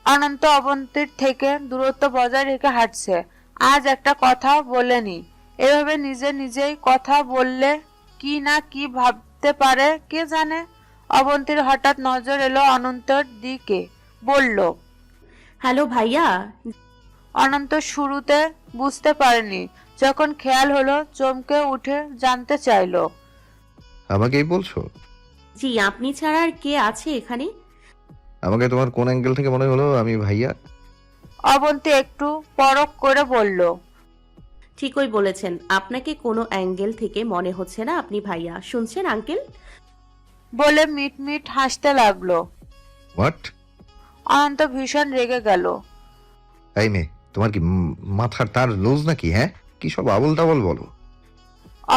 অনন্ত অবন্তীর থেকে দূরত্ব বজায় রেখে হাঁটছে। আজ একটা কথা বলেনি। এভাবে নিজে নিজেই কথা বললে কি না কি ভাবতে পারে কে জানে। অবন্তীর হঠাৎ নজর এলো অনন্তর দিকে। বলল, হ্যালো ভাইয়া। অনন্ত শুরুতে বুঝতে পারেনি, যখন খেয়াল হলো চমকে উঠে জানতে চাইলো, আমাকেই বলছো? জি, আপনি ছাড়া আর কে আছে এখানে? আমাকে তোমার কোন অ্যাঙ্গেল থেকে মনে হলো আমি ভাইয়া? অবন্তী একটু পরখ করে বলল, ঠিকই বলেছেন, আপনাকে কোনো অ্যাঙ্গেল থেকে মনে হচ্ছে না আপনি ভাইয়া। শুনছেন আঙ্কেল? বলে মিটমিট হাসতে লাগলো। হোয়াট? অনন্ত ভীষণ রেগে গেল। এই মেয়ে, তোমার কি মাথার তার লুজ নাকি? হ্যাঁ, কি সব আবল তাবল বলো?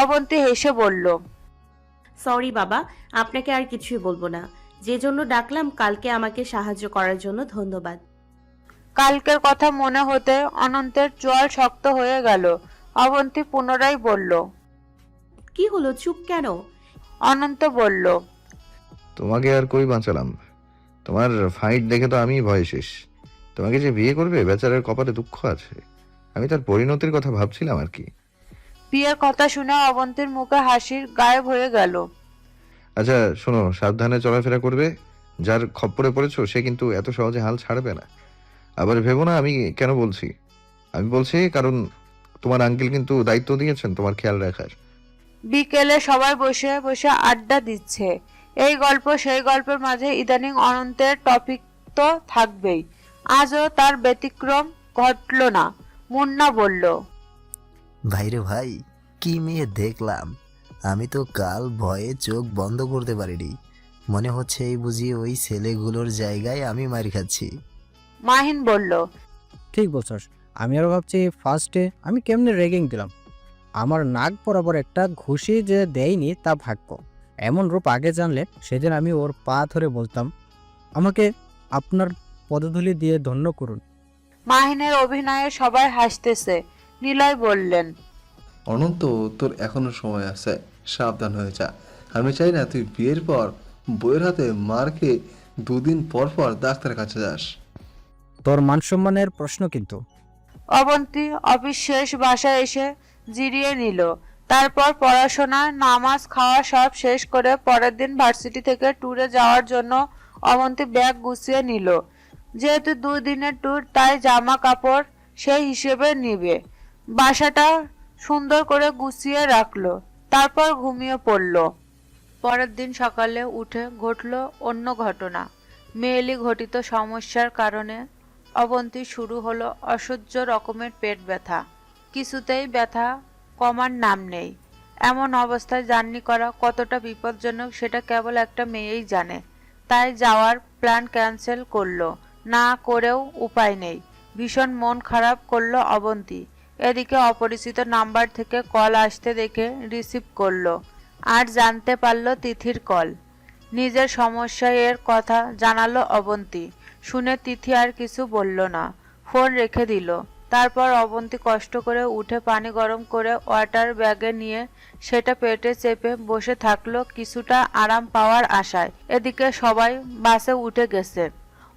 অবন্তী হেসে বলল, সরি বাবা, আপনাকে আর কিছুই বলবো না। যে জন্য ডাকলাম, কালকে আমাকে সাহায্য করার জন্য ধন্যবাদ। কালকের কথা মনে হতে অনন্তের চোয়াল শক্ত হয়ে গেল। অবন্তী পুনরায় বলল। কি হলো, চুপ কেন? অনন্ত বলল। তোমাকে আর কই বাঁচালাম, তোমার ফাইট দেখে তো আমি ভয় শেষ। তোমাকে যে বিয়ে করবে বেচারার কপালে দুঃখ আছে, আমি তার পরিণতির কথা ভাবছিলাম আর কি। বিয়ের কথা শুনে অবন্তীর মুখে হাসির গায়েব হয়ে গেল। আচ্ছা শোনো, সাবধানে চলাফেরা করবে। যার খপ্পরে পড়েছো সে কিন্তু এত সহজে হাল ছাড়বে না। আবার ভেবো না আমি কেন বলছি। আমি বলছি কারণ তোমার আঙ্কেল কিন্তু দায়িত্ব দিয়েছেন তোমার খেয়াল রাখার। বিকেলে সবাই বসে বসে আড্ডা দিচ্ছে। এই গল্প সেই গল্পের মাঝে ইদানিং অনন্তের টপিক তো থাকবেই। আজও তার ব্যতিক্রম ঘটল না। মুন্না বলল। ভাইরে ভাই, কি মেয়ে দেখলাম! আমি তো কাল ভয়ে চোখ বন্ধ করতে পারিনি। মনে হচ্ছে এই বুঝি ওই ছেলেগুলোর জায়গায় আমি মার খাচ্ছি। মাহিন বলল। ঠিক বলছস, আমি আরো ভাবছি ফার্স্টে আমি কেমনে রেগিং দিলাম। আমার নাক বরাবর একটা ঘুষি যে দেয়নি তা ভাগ্য। এমন রূপ আগে জানলে সেদিন আমি ওর পা ধরে বলতাম, আমাকে আপনার পদধূলি দিয়ে ধন্য করুন। মাহিনের অভিনয়ে সবাই হাসতেছে। নিলয় বললেন। অনন্ত, তোর এখনো সময় আছে, সাবধান হয়ে যা। আমি চাই না তুই বিয়ের পর বইয়ের হাতে মার খেয়ে 2 দিন পর পর ডাক্তারের কাছে যাস। তোর মান সম্মানের প্রশ্ন কিন্তু। অবন্তী অফিস শেষ বাসায় এসে জিরিয়ে নিল। তারপর পড়াশোনা, নামাজ, খাওয়া সব শেষ করে পরের দিন ভার্সিটি থেকে ট্যুরে যাওয়ার জন্য অবন্তী ব্যাগ গুছিয়ে নিল। যেহেতু 2 দিনের ট্যুর, তাই জামা কাপড় সেই হিসেবে নিবে। বাসাটা সুন্দর করে গুছিয়ে রাখলো। তারপর ঘুমিয়ে পড়ল। পরের দিন সকালে উঠে ঘটল অন্য ঘটনা। মেয়েলি ঘটিত সমস্যার কারণে অবন্তী শুরু হলো অসহ্য রকমের পেট ব্যথা। কিছুতেই ব্যথা কমার নাম নেই। এমন অবস্থায় জার্নি করা কতটা বিপজ্জনক সেটা কেবল একটা মেয়েই জানে। তাই যাওয়ার প্ল্যান ক্যান্সেল করলো। না করেও উপায় নেই। ভীষণ মন খারাপ করলো অবন্তী। এদিকে অপরিচিত নাম্বার থেকে কল আসতে দেখে রিসিভ করলো। আর জানতে পারলো তিথির কল। নিজের সমস্যা এর কথা জানালো অবন্তী। শুনে তিথি আর কিছু বলল না, ফোন রেখে দিল। তারপর অবন্তী কষ্ট করে উঠে পানি গরম করে ওয়াটার ব্যাগে নিয়ে সেটা পেটে চেপে বসে থাকলো কিছুটা আরাম পাওয়ার আশায়। এদিকে সবাই বাসে উঠে গেছে।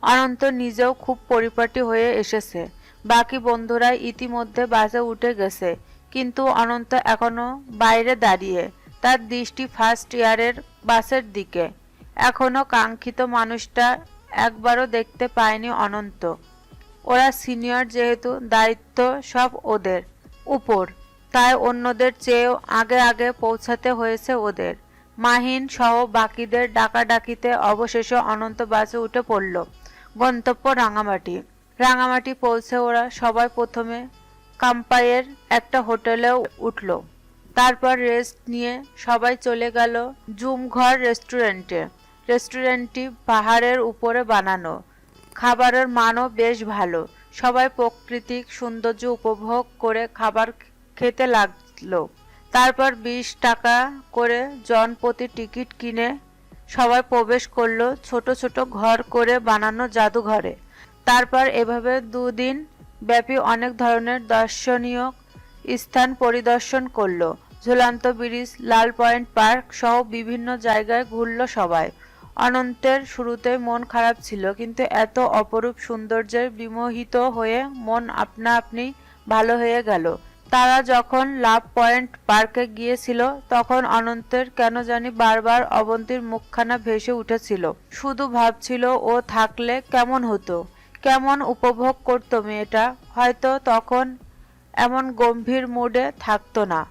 অনন্ত নিজেও খুব পরিপাটি হয়ে এসেছে। বাকি বন্ধুরা ইতিমধ্যে বাসে উঠে গেছে, কিন্তু অনন্ত এখনো বাইরে দাঁড়িয়ে, তার দৃষ্টি ফার্স্ট ইয়ারের বাসের দিকে। এখনো কাঙ্ক্ষিত মানুষটা একবারও দেখতে পায়নি অনন্ত। ওরা সিনিয়র যেহেতু দায়িত্ব সব ওদের উপর, তাই অন্যদের চেয়েও আগে আগে পৌঁছাতে হয়েছে ওদের। মাহিন সহ বাকিদের ডাকাডাকিতে অবশেষে অনন্ত বাসে উঠে পড়ল। গন্তব্য রাঙামাটি। রাঙামাটি পৌঁছে ওরা সবাই প্রথমে কাম্পাইয়ের একটা হোটেলে উঠল। তারপর রেস্ট নিয়ে সবাই চলে গেল জুমঘর রেস্টুরেন্টে। রেস্টুরেন্টটি পাহাড়ের উপরে বানানো। খাবারের মানও বেশ ভালো। সবাই প্রাকৃতিক সৌন্দর্য উপভোগ করে খাবার খেতে লাগলো। তারপর 20 টাকা করে জনপ্রতি টিকিট কিনে সবাই প্রবেশ করলো ছোট ছোট ঘর করে বানানো জাদুঘরে। তারপর এভাবে 2 দিন ব্যাপী অনেক ধরনের দর্শনীয় স্থান পরিদর্শন করলো। ঝুলন্ত ব্রিজ, লাল পয়েন্ট পার্ক সহ বিভিন্ন জায়গায় ঘুরলো সবাই। অনন্তের শুরুতে মন খারাপ ছিল, কিন্তু এত অপরূপ সৌন্দর্যের বিমোহিত হয়ে মন আপনা আপনি ভালো হয়ে গেল। তারা যখন লাভ পয়েন্ট পার্কে গিয়েছিল তখন অনন্তের কেন জানি বারবার অবন্তীর মুখখানা ভেসে উঠেছিল। শুধু ভাবছিল ও থাকলে কেমন হতো, কেমন উপভোগ করতো মেয়েটা। হয়তো তখন এমন গম্ভীর মুডে থাকতো না।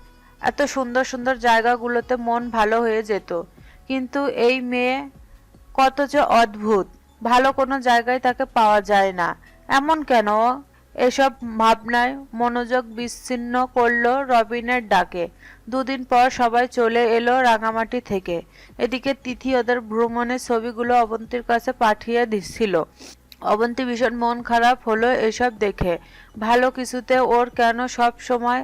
এত সুন্দর সুন্দর জায়গাগুলোতে মন ভালো হয়ে যেত। কিন্তু এই মেয়ে কত যে অদ্ভুত, ভালো কোনো জায়গায় তাকে পাওয়া যায় না। এমন কেন? এসব ভাবনায় মনোযোগ বিচ্ছিন্ন করলো রবিনের ডাকে। 2 দিন পর সবাই চলে এলো রাঙামাটি থেকে। এদিকে তিথি ওদের ভ্রমণের ছবিগুলো অবন্তীর কাছে পাঠিয়ে দিচ্ছিল। অবন্তী ভীষণ মন খারাপ হলো এসব দেখে। ভালো কিছুতে ওর কেন সব সময়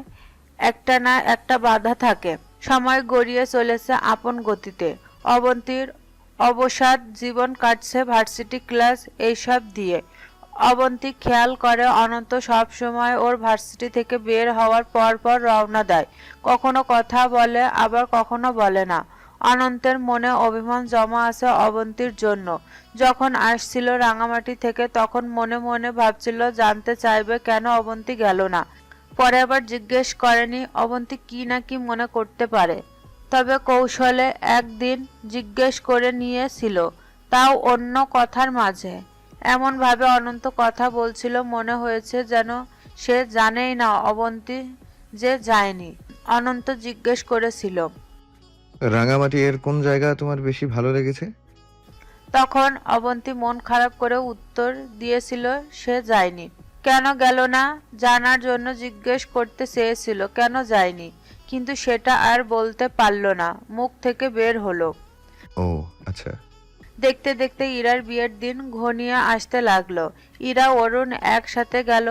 একটা না একটা বাধা থাকে। সময় গড়িয়ে চলেছে আপন গতিতে। অবন্তীর অবসাদ জীবন কাটছে ভার্সিটি ক্লাস এইসব দিয়ে। অবন্তী খেয়াল করে অনন্ত সব সময় ওর ভার্সিটি থেকে বের হওয়ার পর পর রওনা দেয়, কখনো কথা বলে আবার কখনো বলে না। অনন্তের মনে অভিমান জমা আছে অবন্তীর জন্য। যখন আসছিল রাঙামাটি থেকে তখন মনে মনে ভাবছিল জানতে চাইবে কেন অবন্তী গেল না। পরে আবার জিজ্ঞেস করেনি, অবন্তী কি না কি মনে করতে পারে। তবে কৌশলে একদিন জিজ্ঞেস করে নিয়েছিল, তাও অন্য কথার মাঝে। এমনভাবে অনন্ত কথা বলছিল মনে হয়েছে যেন সে জানেই না অবন্তী যে যায়নি। অনন্ত জিজ্ঞেস করেছিল, রাঙামাটি এর কোন জায়গা তোমার বেশি ভালো লেগেছে? তখন অবন্তী মন খারাপ করে উত্তর দিয়েছিল সে যায়নি। কেন গেল না জানার জন্য জিজ্ঞেস করতে চেয়েছিল কেন যায়নি, কিন্তু সেটা আর বলতে পারল না, মুখ থেকে বের হলো। ও আচ্ছা। দেখতে দেখতে ইরার বিয়ের দিন ঘনিয়ে আসতে লাগলো। ইরা অরুণ একসাথে গেল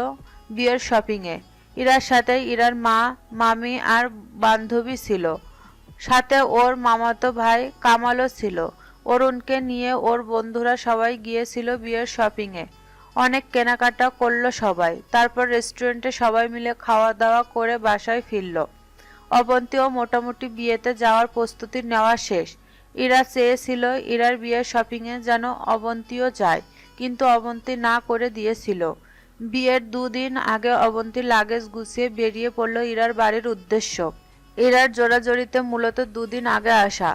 বিয়ের শপিংয়ে। ইরার সাথে ইরার মা, মামি আর বান্ধবী ছিল, সাথে ওর মামাতো ভাই কামালও ছিল। অরুণকে নিয়ে ওর বন্ধুরা সবাই গিয়েছিল বিয়ের শপিংয়ে। অনেক কেনাকাটা করলো সবাই। তারপর রেস্টুরেন্টে সবাই মিলে খাওয়া দাওয়া করে বাসায় ফিরল। অবন্তীও মোটামুটি বিয়েতে যাওয়ার প্রস্তুতি নেওয়া শেষ। ইরা চেয়েছিল ইরার বিয়ের শপিংয়ে যেন অবন্তীও যায়, কিন্তু অবন্তী না করে দিয়েছিল। বিয়ের 2 দিন আগে অবন্তী লাগেজ গুছিয়ে বেরিয়ে পড়ল ইরার বাড়ির উদ্দেশ্য। ইরার জোরাজোরিতে মূলত 2 দিন আগে আসা।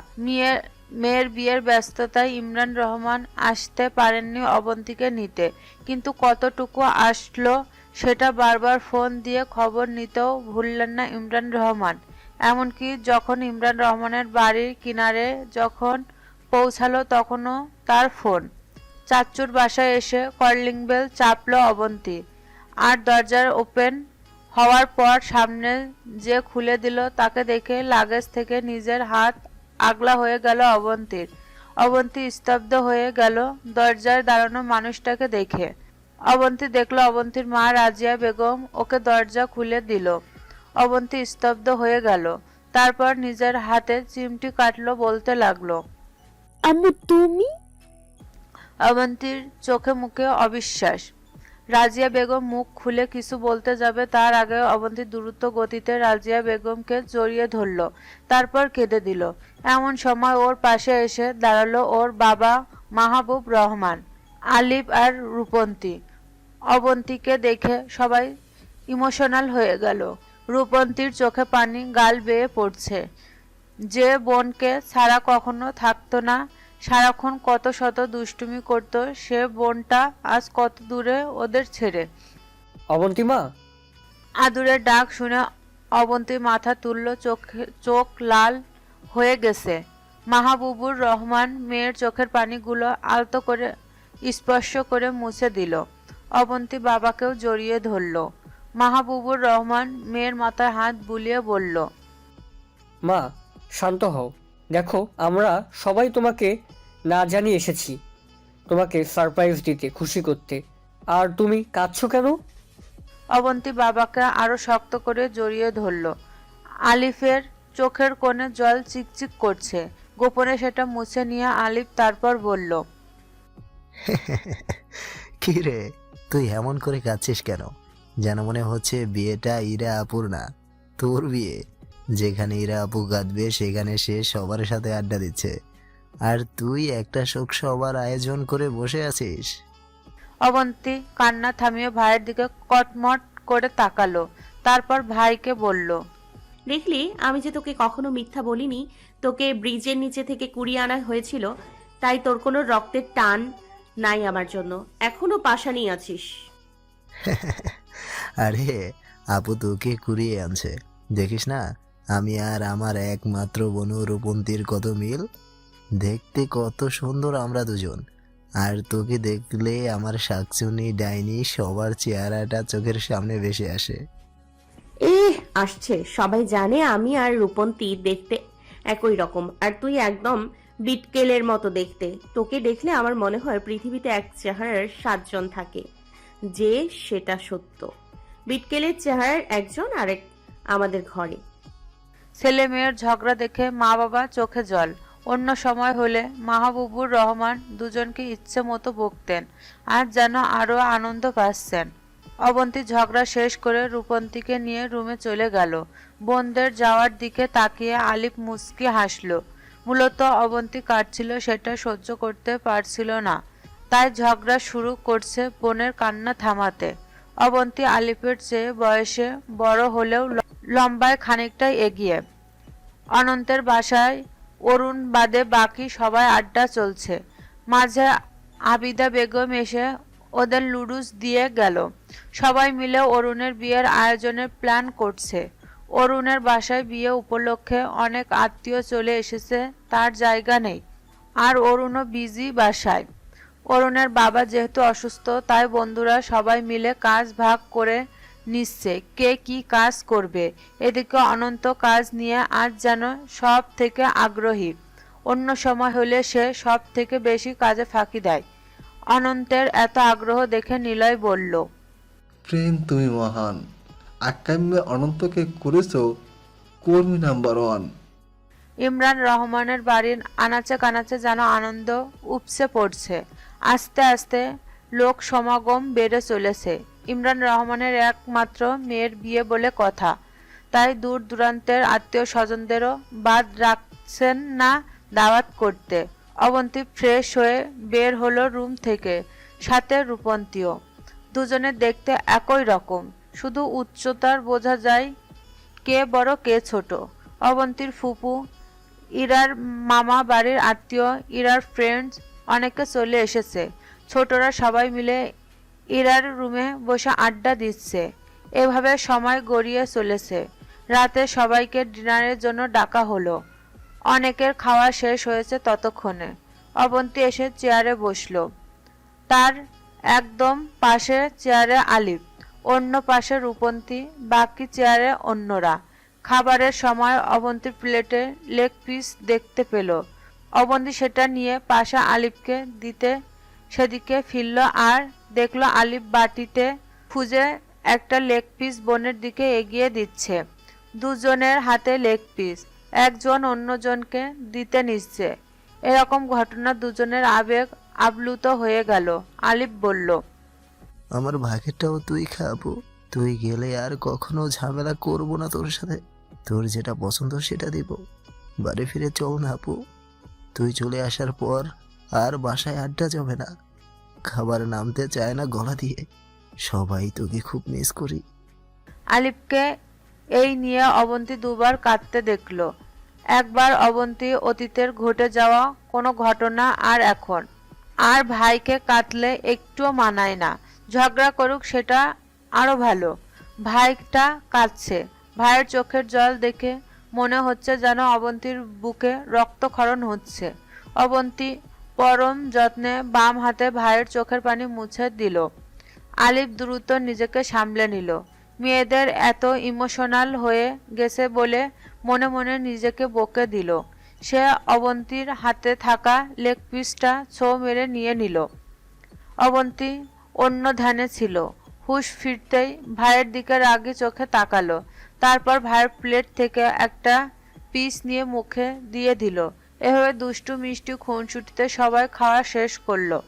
মেয়ের বিয়ের ব্যস্ততায় ইমরান রহমান আসতে পারেননি অবন্তীকে নিতে, কিন্তু কতটুকু আসলো সেটা বারবার ফোন দিয়ে খবর নিতেও ভুললেন না ইমরান রহমান। এমনকি যখন ইমরান রহমানের বাড়ির কিনারে যখন পৌঁছালো তখনও তার ফোন। চাচ্চুর বাসায় এসে কলিং বেল চাপলো অবন্তী, আর দরজার ওপেন হওয়ার পর সামনে যে খুলে দিল তাকে দেখে লাগেজ থেকে নিজের হাত আগলা হয়ে গেল অবন্তীর। অবন্তী স্তব্ধ হয়ে গেল দরজায় দাঁড়ানো মানুষটাকে দেখে। অবন্তী দেখলো অবন্তীর মা রাজিয়া বেগম ওকে দরজা খুলে দিল। অবন্তী স্তব্ধ হয়ে গেল, তারপর নিজের হাতে চিমটি কাটলো, বলতে লাগলো, আম্মু তুমি? অবন্তীর চোখে মুখে অবিশ্বাস। রাজিয়া বেগম মুখ খুলে কিছু বলতে যাবে তার আগে অবন্তী দ্রুত গতিতে রাজিয়া বেগমকে জড়িয়ে ধরল, তারপর কেঁদে দিল। এমন সময় ওর পাশে এসে দাঁড়ালো ওর বাবা মাহবুব রহমান, আলিফ আর রূপন্তী। অবন্তীকে দেখে সবাই ইমোশনাল হয়ে গেল। রূপন্তীর চোখে পানি গাল বেয়ে পড়ছে। যে বোনকে ছাড়া কখনো থাকতো না, সারাক্ষণ কত শত দুষ্টুমি করত, সে বোনটা আজ কত দূরে ওদের ছেড়ে। অবন্তিমা, আদুরের ডাক শুনে অবন্তী মাথা তুলল, চোখ লাল হয়ে গেছে। মাহবুবুর রহমান মেয়ের চোখের পানিগুলো আলতো করে স্পর্শ করে মুছে দিল। অবন্তী বাবাকেও জড়িয়ে ধরল। মাহবুবুর রহমান মেয়ের মাথায় হাত বুলিয়ে বলল, মা শান্ত হও। দেখো আমরা সবাই তোমাকে না জানিয়ে এসেছি তোমাকে সারপ্রাইজ দিতে, খুশি করতে, আর তুমি কাঁদছো কেন? অবন্তী বাবাকে আরো শক্ত করে জড়িয়ে ধরল। আলিফের চোখের কোণে জল চিকচিক করছে। গোপনে সেটা মুছে নিয়ে আলিফ তারপর বলল, কি রে, তুই এমন করে কাঁদছিস কেন? যেন মনে হচ্ছে বিয়েটা ইরা আপুর না, তোর বিয়ে। যেখানে ইরা আপু কাঁদবে সেখানে সে সবার সাথে আড্ডা দিচ্ছে, আর তুই একটা শোক সবার আয়োজন করে বসে আছিস। অবন্তী কান্না থামিয়ে ভাইয়ের দিকে কটমট করে তাকালো, তারপর ভাইকে বলল, দেখলি আমি যে তোকে কখনো মিথ্যা বলিনি। তোকে ব্রিজের নিচে থেকে কুড়িয়ে আনা হয়েছিল, তাই তোর কোনো রক্তের টান নাই আমার জন্য। এখনো পাশানি আছিস। আরে আপু তোকে কুড়িয়ে আনছে, দেখিস না আমি আর আমার একমাত্র বোন রূপন্তীর কত মিল। দেখতে কত সুন্দর আমরা দুজন, আর তোকে দেখলে আমার শাকচুনি ডাইনি সবার চেহারাটা চোখের সামনে ভেসে আসে। আসছে, সবাই জানে আমি আর রূপন্তী দেখতে একই রকম, আর তুই একদম বিটকেলের মতো দেখতে। তোকে দেখলে আমার মনে হয় পৃথিবীতে এক চেহারার 7 জন থাকে, যে সেটা সত্য। বিটকেলের চেহারার একজন আরেক আমাদের ঘরে। ছেলে মেয়ের ঝগড়া দেখে মা বাবা চোখে জল। অন্য সময় হলে মাহবুবুর রহমান দুজনকে ইচ্ছে মতো বকতেন, আর যেন আরও আনন্দ পাচ্ছেন। অবন্তী ঝগড়া শেষ করে রূপন্তীকে নিয়ে রুমে চলে গেল। বোনদের যাওয়ার দিকে তাকিয়ে আলিফ মুচকি হাসল। মূলত অবন্তী কাঁদছিল, সেটা সহ্য করতে পারছিল না, তাই ঝগড়া শুরু করছে বোনের কান্না থামাতে। অবন্তী আলিফের চেয়ে বয়সে বড় হলেও লম্বায় খানিকটা এগিয়ে। অনন্তের বাসায় অরুণ বাদে বাকি সবাই আড্ডা চলছে। মাঝে আবিদা বেগম এসে ওদের লুডুস দিয়ে গেল। সবাই মিলে অরুণের বিয়ের আয়োজনের প্ল্যান করছে। অরুণের বাসায় বিয়ে উপলক্ষে অনেক আত্মীয় চলে এসেছে, তার জায়গা নেই। আর অরুণও বিজি বাসায়। অরুণের বাবা যেহেতু অসুস্থ, তাই বন্ধুরা সবাই মিলে কাজ ভাগ করে নিচ্ছে কে কি কাজ করবে। এদিকে অনন্ত কাজ নিয়ে আজ যেন সব থেকে আগ্রহী। অন্য সময় হলে সে সব থেকে বেশি কাজে ফাঁকি দেয়। অনন্তের এত আগ্রহ দেখে নিলয় বলল, প্রেম তুমি মহান, আকাম্যে অনন্তকে করেছো কর্মী নাম্বার 1। ইমরান রহমানের বাড়ির আনাচে কানাচে যেন আনন্দ উপচে পড়ছে। আস্তে আস্তে লোক সমাগম বেড়ে চলেছে। ইমরান রহমানের একমাত্র মেয়ের বিয়ে বলে কথা, তাই দূর দূরান্তের আত্মীয় স্বজনদেরও বাদ রাখছেন না দাওয়াত করতে। অবন্তী ফ্রেশ হয়ে বের হলো রুম থেকে, সাথে রূপন্তীও। দুজনে দেখতে একই রকম, শুধু উচ্চতার বোঝা যায় কে বড় কে ছোট। অবন্তীর ফুপু, ইরার মামা বাড়ির আত্মীয়, ইরার ফ্রেন্ডস অনেকে চলে এসেছে। ছোটরা সবাই মিলে ইরার রুমে বসে আড্ডা দিচ্ছে। এভাবে সময় গড়িয়ে চলেছে। রাতে সবাইকে ডিনারের জন্য ডাকা হলো। অনেকের খাওয়া শেষ হয়েছে ততক্ষণে। অবন্তী এসে চেয়ারে বসলো। তার একদম পাশে চেয়ারে আলিফ, অন্য পাশে রূপন্তী, বাকি চেয়ারে অন্যরা। খাবারের সময় অবন্তীর প্লেটে লেগ পিস দেখতে পেল। অবন্তী সেটা নিয়ে পাশে আলিফকে দিতে সেদিকে ফিরল, আর দেখলো আলিফ বাটিতে খুঁজে একটা লেগ পিস বোনের দিকে এগিয়ে দিচ্ছে। দুজনের হাতে লেগ পিস, একজন অন্যজনকে দিতে নিচ্ছে। এরকম ঘটনা দুজনের আবেগ আপ্লুত হয়ে গেল। আলিফ বলল, আমার ভাগেরটাও তুই খাবো। তুই গেলে আর কখনো ঝামেলা করবো না তোর সাথে। তোর যেটা পছন্দ সেটা দিব। বাড়ি ফিরে চল না আপু। তুই চলে আসার পর আর বাসায় আড্ডা জমে না, খাবার নামতে চায় না গলা দিয়ে। সবাই তোকে খুব মিস করি। আলিফকে এই নিয়ে অবন্তী দুবার কাঁদতে দেখল। একবার অবন্তী অতীতের ঘটে যাওয়া কোনো ঘটনা, আর এখন। আর ভাইকে কাঁদলে একটুও মানায় না, ঝগড়া করুক সেটা আরো ভালো। ভাইটা কাঁদছে, ভাইয়ের চোখের জল দেখে মনে হচ্ছে যেন অবন্তীর বুকে রক্তক্ষরণ হচ্ছে। অবন্তী পরম যত্নে বাম হাতে ভাইয়ের চোখের পানি মুছে দিল। আলিফ দ্রুত নিজেকে সামলে নিল। মেয়েদের এত ইমোশনাল হয়ে গেছে বলে মনে মনে নিজেকে বকে দিল। সে অবন্তীর হাতে থাকা লেগ পিসটা ছো মেরে নিয়ে নিল। অবন্তী অন্য ধ্যানে ছিল। হুঁশ ফিরতেই ভাইয়ের দিকে রাগী চোখে তাকালো। তারপর ভাইয়ের প্লেট থেকে একটা পিস নিয়ে মুখে দিয়ে দিল। এভাবে দুষ্টু মিষ্টি খুনসুটিতে সবাই খাওয়া শেষ করলো।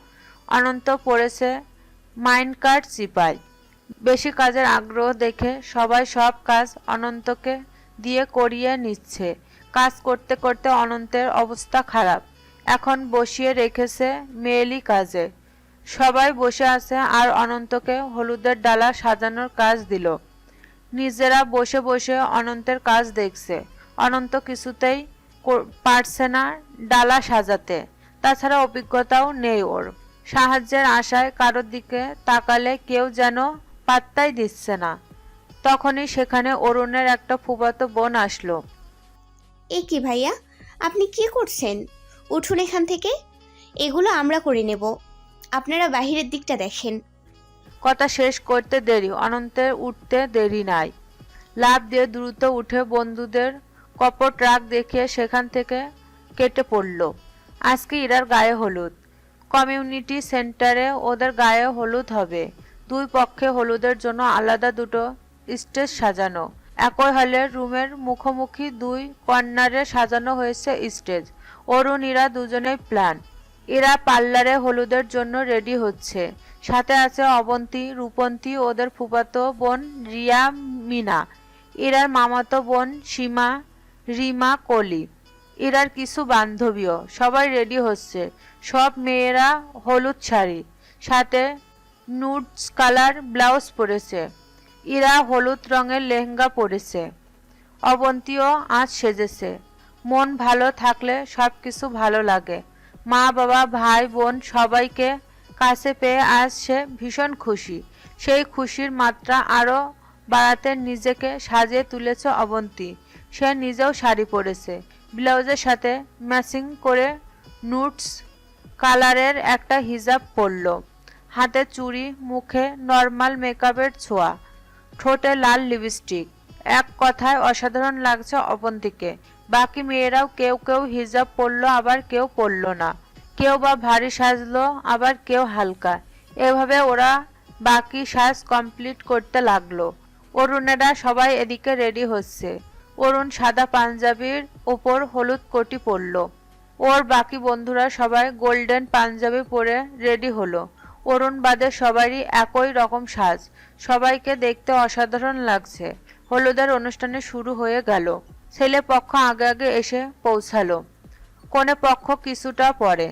অনন্ত পড়েছে মাইন্ড কার্ড চিপায়। বেশি কাজের আগ্রহ দেখে সবাই সব কাজ অনন্তকে দিয়ে করিয়ে নিচ্ছে। কাজ করতে করতে অনন্তের অবস্থা খারাপ। এখন বসিয়ে রেখেছে মেয়েলি কাজে। সবাই বসে আছে আর অনন্তকে হলুদের ডালা সাজানোর কাজ দিল। নিজেরা বসে বসে অনন্তের কাজ দেখছে। অনন্ত কিছুতেই পারছে না ডালা সাজাতে, তাছাড়া অভিজ্ঞতাও নেই ওর। সাহায্যের আশায় কারোর দিকে তাকালে কেউ যেন পাত্তাই দিচ্ছে না। তখনই সেখানে অরুণের একটা ফুফাতো বোন আসলো। এ কি ভাইয়া, আপনি কি করছেন? উঠুন এখান থেকে, এগুলো আমরা করে নেব। আপনারা বাহিরের দিকটা দেখেন। কথা শেষ করতে দেরি, অনন্তের উঠতে দেরি নাই। লাফ দিয়ে দ্রুত উঠে বন্ধুদের কপট রাগ দেখিয়ে সেখান থেকে কেটে পড়ল। আজকে ইরার গায়ে হলুদ। কমিউনিটি সেন্টারে ওদের গায়ে হলুদ হবে। দুই পক্ষে হলুদের জন্য আলাদা দুটো স্টেজ সাজানো। একই হলের রুমের মুখোমুখি দুই কর্নারে সাজানো হয়েছে স্টেজ। অরুণ ইরা দুজনেই প্ল্যান। এরা পার্লারে হলুদের জন্য রেডি হচ্ছে। সাথে আছে অবন্তী, রূপন্তী, ওদের ফুফাতো বোন রিয়া, মিনা, ইরার মামাতো বোন সীমা, রিমা, কলি, ইরার কিছু বান্ধবীও। সবাই রেডি হচ্ছে। সব মেয়েরা হলুদ শাড়ি, সাথে নুডস কালার ব্লাউজ পরেছে। ইরা হলুদ রঙের লেহেঙ্গা পরেছে। অবন্তীও আজ সেজেছে। মন ভালো থাকলে সব কিছু ভালো লাগে। মা বাবা ভাই বোন সবাইকে কাছে পেয়ে আজ সে ভীষণ খুশি। সেই খুশির মাত্রা আরও বাড়াতে নিজেকে সাজিয়ে তুলেছে অবন্তী। সে নিজেও শাড়ি পরেছে, ব্লাউজের সাথে ম্যাচিং করে নুডস কালারের একটা হিজাব পরল। হাতে চুড়ি, মুখে নর্মাল মেকআপের ছোঁয়া, ঠোঁটে লাল লিপস্টিক। এক কথায় অসাধারণ লাগছে অবন্তীকে। বাকি মেয়েরাও কেউ কেউ হিজাব পরলো, আবার কেউ পরল না। কেউ বা ভারী সাজলো, আবার কেউ হালকা। এভাবে ওরা বাকি সাজ কমপ্লিট করতে লাগলো। অরুণেরা সবাই এদিকে রেডি হচ্ছে। অরুণ সাদা পাঞ্জাবির উপর হলুদ কোটি পরল। ওর বাকি বন্ধুরা সবাই গোল্ডেন পাঞ্জাবি পরে রেডি হলো। অরুণ বাদে সবারই একই রকম সাজ। সবাইকে দেখতে অসাধারণ লাগছে। হলুদের অনুষ্ঠানে শুরু হয়ে গেল। ছেলে পক্ষ আগে আগে এসে পৌঁছালো, কনে পক্ষ কিছুটা পরে।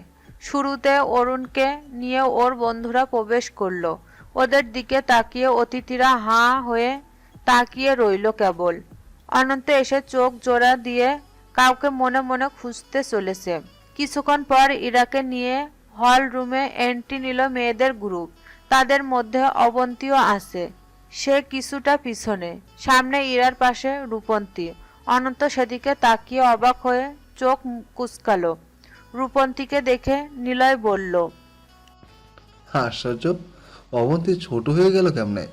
শুরুতে অরুণকে নিয়ে ওর বন্ধুরা প্রবেশ করলো। ওদের দিকে তাকিয়ে অতিথিরা হাঁ হয়ে তাকিয়ে রইল কেবল। অনন্ত এসে চোখ জোড়া দিয়ে কাউকে মনে মনে খুঁজতে চলেছে। কিছুক্ষণ পর ইরাকে নিয়ে হল রুমে এন্ট্রি নিল মেয়েদের গ্রুপ। তাদের মধ্যে অবন্তীও আছে, সে কিছুটা পিছনে। সামনে ইরার পাশে রূপন্তী। অনন্ত সেদিকে তাকিয়ে অবাক হয়ে চোখ কুঁচকালো। রূপন্তীকে দেখে নিলয় বলল, আশ্চর্য, অবন্তী ছোট হয়ে গেল কেমনে?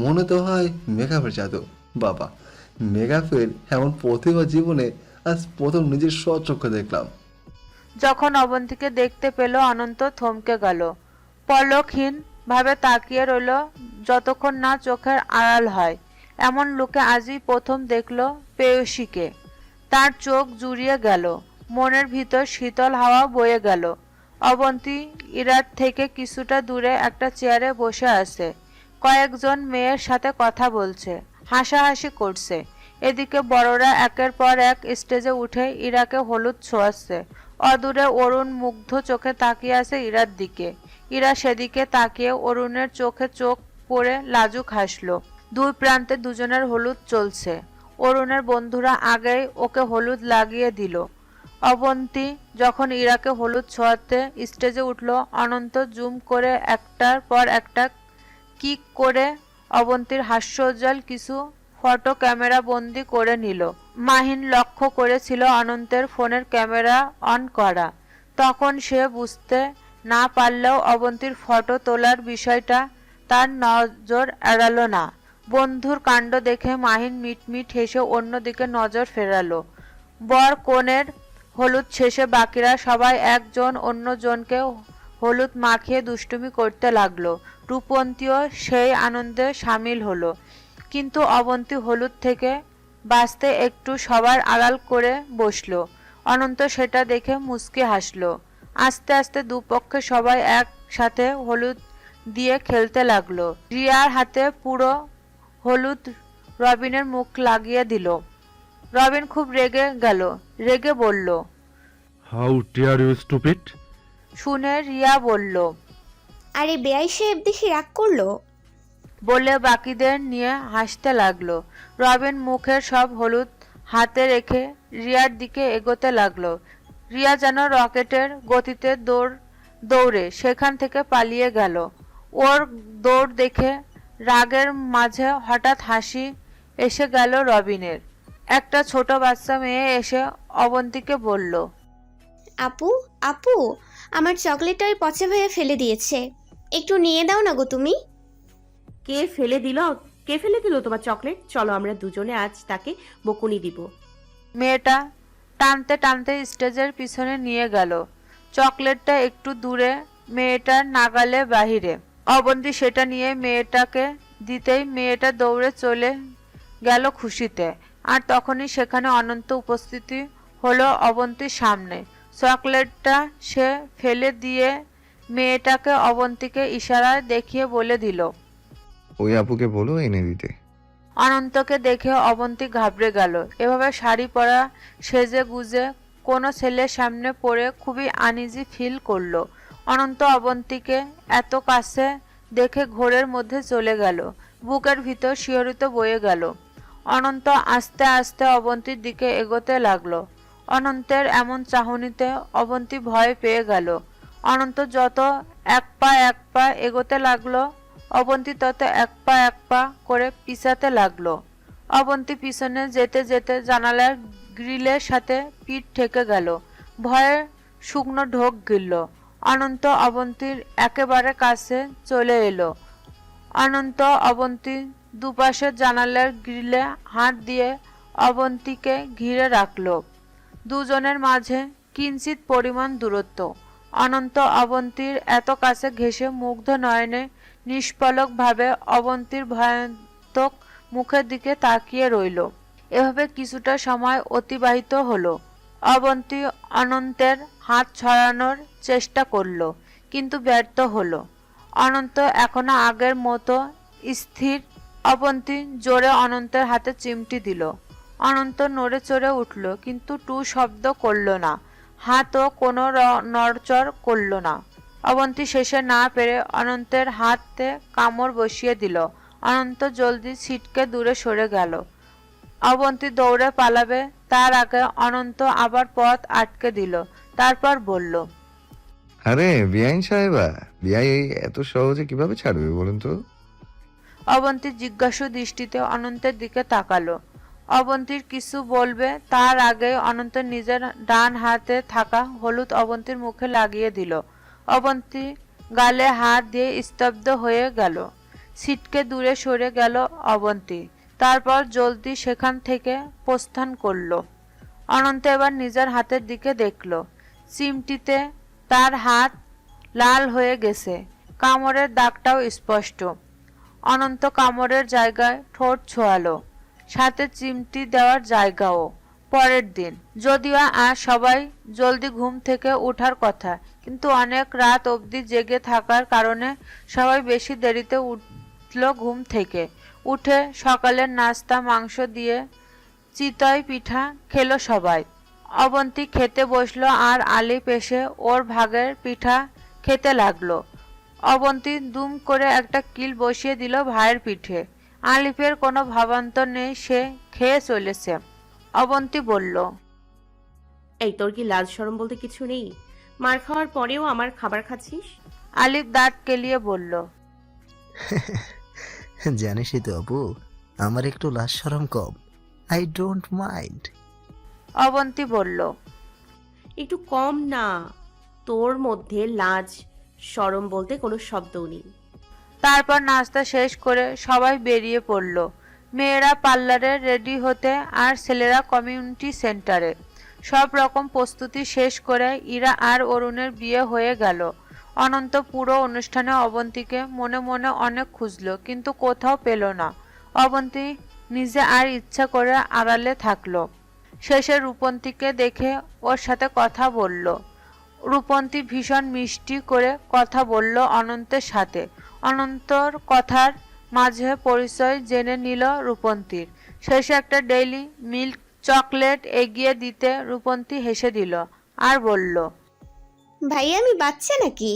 মনে তো হয় মেকআপের জাদু। বাবা, মেকআপের এমন প্রতিভা জীবনে আজ প্রথম নিজের স্বচক্ষে দেখলাম। যখন অবন্তীকে দেখতে পেল অনন্ত থমকে গেল। পলকহীন ভাবে তাকিয়ে রইল যতক্ষণ না চোখের আড়াল হয়। এমন লোকে আজই প্রথম দেখল প্রেয়সীকে। তার চোখ জুড়িয়ে গেল, মনের ভিতর শীতল হাওয়া বয়ে গেল। অবন্তী ইরার থেকে কিছুটা দূরে একটা চেয়ারে বসে আছে। কয়েকজন মেয়ের সাথে কথা বলছে, হাসাহাসি করছে। এদিকে বড়রা একের পর এক স্টেজে উঠে ইরাকে হলুদ ছোঁয়াচ্ছে। অদূরে অরুণ মুগ্ধ চোখে তাকিয়ে আছে ইরার দিকে। ইরা সেদিকে তাকিয়ে অরুণের চোখে চোখ পড়ে লাজুক হাসলো। দুই প্রান্তে দুজনের হলুদ চলছে। অরুণের বন্ধুরা আগেই ওকে হলুদ লাগিয়ে দিল। অবন্তী যখন ইরাকে হলুদ ছোঁয়াতে স্টেজে উঠল, অনন্ত জুম করে একটার পর একটা কিক করে অবন্তীর হাস্যোজ্জ্বল কিছু ফটো ক্যামেরা বন্দি করে নিল। মাহিন লক্ষ্য করেছিল অনন্তের ফোনের ক্যামেরা অন করা। তখন সে বুঝতে না পারলেও অবন্তীর ফটো তোলার বিষয়টা তার নজর এড়ালো না। বন্ধুর কাণ্ড দেখে মাহিন মিটমিট হেসে অন্যদিকে নজর ফেরালো। বর কনের হলুদ শেষে বাকিরা সবাই একজন অন্যজনকে হলুদ মাখিয়ে দুষ্টুমি করতে লাগলো। রূপন্তীও সেই আনন্দে সামিল হলো। কিন্তু অবন্তী হলুদ থেকে বাঁচতে একটু সবার আড়াল করে বসলো। অনন্ত সেটা দেখে মুচকি হাসলো। আস্তে আস্তে দুপক্ষে সবাই একসাথে হলুদ দিয়ে খেলতে লাগলো। রিয়ার হাতে পুরো হলুদ রবিনের মুখ লাগিয়ে দিল। রবিন খুব রেগে গেল, রেগে বলল, হাউ ডেয়ার ইউ স্টুপিড! শুনে রিয়া বলল, আরে বেআই সাহেব দেখি রাগ করলো। বলে বাকিদের নিয়ে হাসতে লাগলো। রবিন মুখের সব হলুদ হাতে রেখে রিয়ার দিকে এগোতে লাগলো। রিয়া যেন রকেটের গতিতে দৌড়ে সেখান থেকে পালিয়ে গেল। ওর দৌড় দেখে রাগের মাঝে হঠাৎ হাসি এসে গেল রবিনের। একটা ছোট বাচ্চা মেয়ে এসে অবন্তীকে বলল, আপু আপু, আমার চকলেটটা ওই পচা ভাইয়া ফেলে দিয়েছে, একটু নিয়ে দাও না গো তুমি। কে ফেলে দিল? কে ফেলে দিল তোমার চকলেট? চলো আমরা দুজনে আজ তাকে বকুনি দিব। মেয়েটা টানতে টানতে স্টেজের পিছনে নিয়ে গেল। চকলেটটা একটু দূরে মেয়েটার নাগালে বাহিরে। অবন্তী সেটা নিয়ে মেয়েটাকে দিতেই মেয়েটা দৌড়ে চলে গেল খুশিতে। আর তখনই সেখানে অনন্ত উপস্থিতি হলো অবন্তীর সামনে। চকলেটটা সে ফেলে দিয়ে মেয়েটাকে অবন্তীকে ইশারায় দেখিয়ে বলে দিল। ওই আপুকে বলো এনে দিতে। অনন্তকে দেখে অবন্তী ঘাবড়ে গেল। এভাবে শাড়ি পরা সেজে গুজে কোনো ছেলের সামনে পড়ে খুবই আনইজি ফিল করলো। অনন্ত অবন্তীকে এত কাছে দেখে ঘোরের মধ্যে চলে গেল। বুকের ভিতর শিহরিত বয়ে গেল। অনন্ত আস্তে আস্তে অবন্তীর দিকে এগোতে লাগলো। অনন্তের এমন চাহনিতে অবন্তী ভয় পেয়ে গেল। অনন্ত যত এক পা এগোতে লাগলো, অবন্তী তত এক পা করে পিছাতে লাগলো। অবন্তী পিছনে যেতে যেতে জানালার গ্রিলের সাথে পিঠ ঠেকে গেল। ভয়ে শুকনো ঢোক গিলল। অনন্ত অবন্তীর একেবারে কাছে চলে এলো। অনন্ত অবন্তী দুপাশের জানালার গ্রিলে হাত দিয়ে অবন্তীকে ঘিরে রাখলো। দুজনের মাঝে কিঞ্চিত পরিমাণ দূরত্ব। অনন্ত অবন্তীর এত কাছে ঘেঁষে মুগ্ধ নয়নে নিষ্পলকভাবে অবন্তীর ভয়ানক মুখের দিকে তাকিয়ে রইল। এভাবে কিছুটা সময় অতিবাহিত হলো। অবন্তী অনন্তের হাত ছড়ানোর চেষ্টা করলো, কিন্তু ব্যর্থ হলো। অনন্ত এখনো আগের মতো স্থির। অবন্তী জোরে অনন্তের হাতে চিমটি দিল। অনন্ত নড়ে চড়ে উঠল, কিন্তু টু শব্দ করল না। হাতও কোনো নড়চড় করল না। অবন্তী শেষে না পেরে অনন্তের হাতে কামড় বসিয়ে দিল। অনন্ত জলদি ছিটকে দূরে সরে গেল। অবন্তী দৌড়ে পালাবে, তার আগে অনন্ত আবার পথ আটকে দিল। তারপর বলল, আরে বিআইন সাহেবা, বিআই এত সহজে কিভাবে ছাড়বে বলুন তো? অবন্তী জিজ্ঞাসু দৃষ্টিতে অনন্তের দিকে তাকালো। অবন্তীর কিছু বলবে তার আগে অনন্ত নিজের ডান হাতে থাকা হলুদ অবন্তীর মুখে লাগিয়ে দিল। অবন্তী গালে হাত দিয়ে স্তব্ধ হয়ে গেল। ছিটকে দূরে সরে গেল অবন্তী। তারপর জলদি সেখান থেকে প্রস্থান করলো। অনন্ত এবার নিজের হাতের দিকে দেখল। চিমটিতে তার হাত লাল হয়ে গেছে। কামড়ের দাগটাও স্পষ্ট। অনন্ত কামড়ের জায়গায় ঠোঁট ছোঁয়ালো, সাথে চিমটি দেওয়ার জায়গাও। পরের দিন যদিও আর সবাই জলদি ঘুম থেকে ওঠার কথা, কিন্তু অনেক রাত অবধি জেগে থাকার কারণে সবাই বেশি দেরিতে উঠল ঘুম থেকে। উঠে সকালের নাস্তা মাংস দিয়ে চিতই পিঠা খেলো সবাই। অবন্তী খেতে বসলো আর আলিফ এসে ওর ভাগের পিঠা খেতে লাগলো। অবন্তী দুম করে একটা কিল বসিয়ে দিল ভাইয়ের পিঠে। আলিফের কোনো ভাবান্তর নেই, সে খেয়ে চলেছে। অবন্তী বলল, এই তোর কি লাজ শরম বলতে কিছু নেই? মার খাওয়ার পরেও আমার খাবার খাচ্ছিস? আলিফ দাঁত কেলিয়ে বলল, জানিসই তো আপু, আমার একটু লাজ শরম কম। I don't mind. অবন্তী বলল, একটু কম না, তোর মধ্যে লাজ শরম বলতে কোনো শব্দও নেই। তারপর নাস্তা শেষ করে সবাই বেরিয়ে পড়ল। মেয়েরা পার্লারে রেডি হতে আর ছেলেরা কমিউনিটি সেন্টারে। সব রকম প্রস্তুতি শেষ করে ইরা আর অরুণের বিয়ে হয়ে গেল। অনন্ত পুরো অনুষ্ঠানে অবন্তীকে মনে মনে অনেক খুঁজল, কিন্তু কোথাও পেল না। অবন্তী নিজে আর ইচ্ছা করে আড়ালে থাকলো। শেষে রূপন্তীকে দেখে ওর সাথে কথা বলল। রূপন্তী ভীষণ মিষ্টি করে কথা বলল অনন্তের সাথে। অনন্তর কথার মাঝে পরিচয় জেনে নিল রূপন্তীর। শেষে একটা ডেইলি মিল্ক চকলেট এগিয়ে দিতে রূপন্তী হেসে দিল আর বলল, ভাইয়া আমি বাচ্চা নাকি?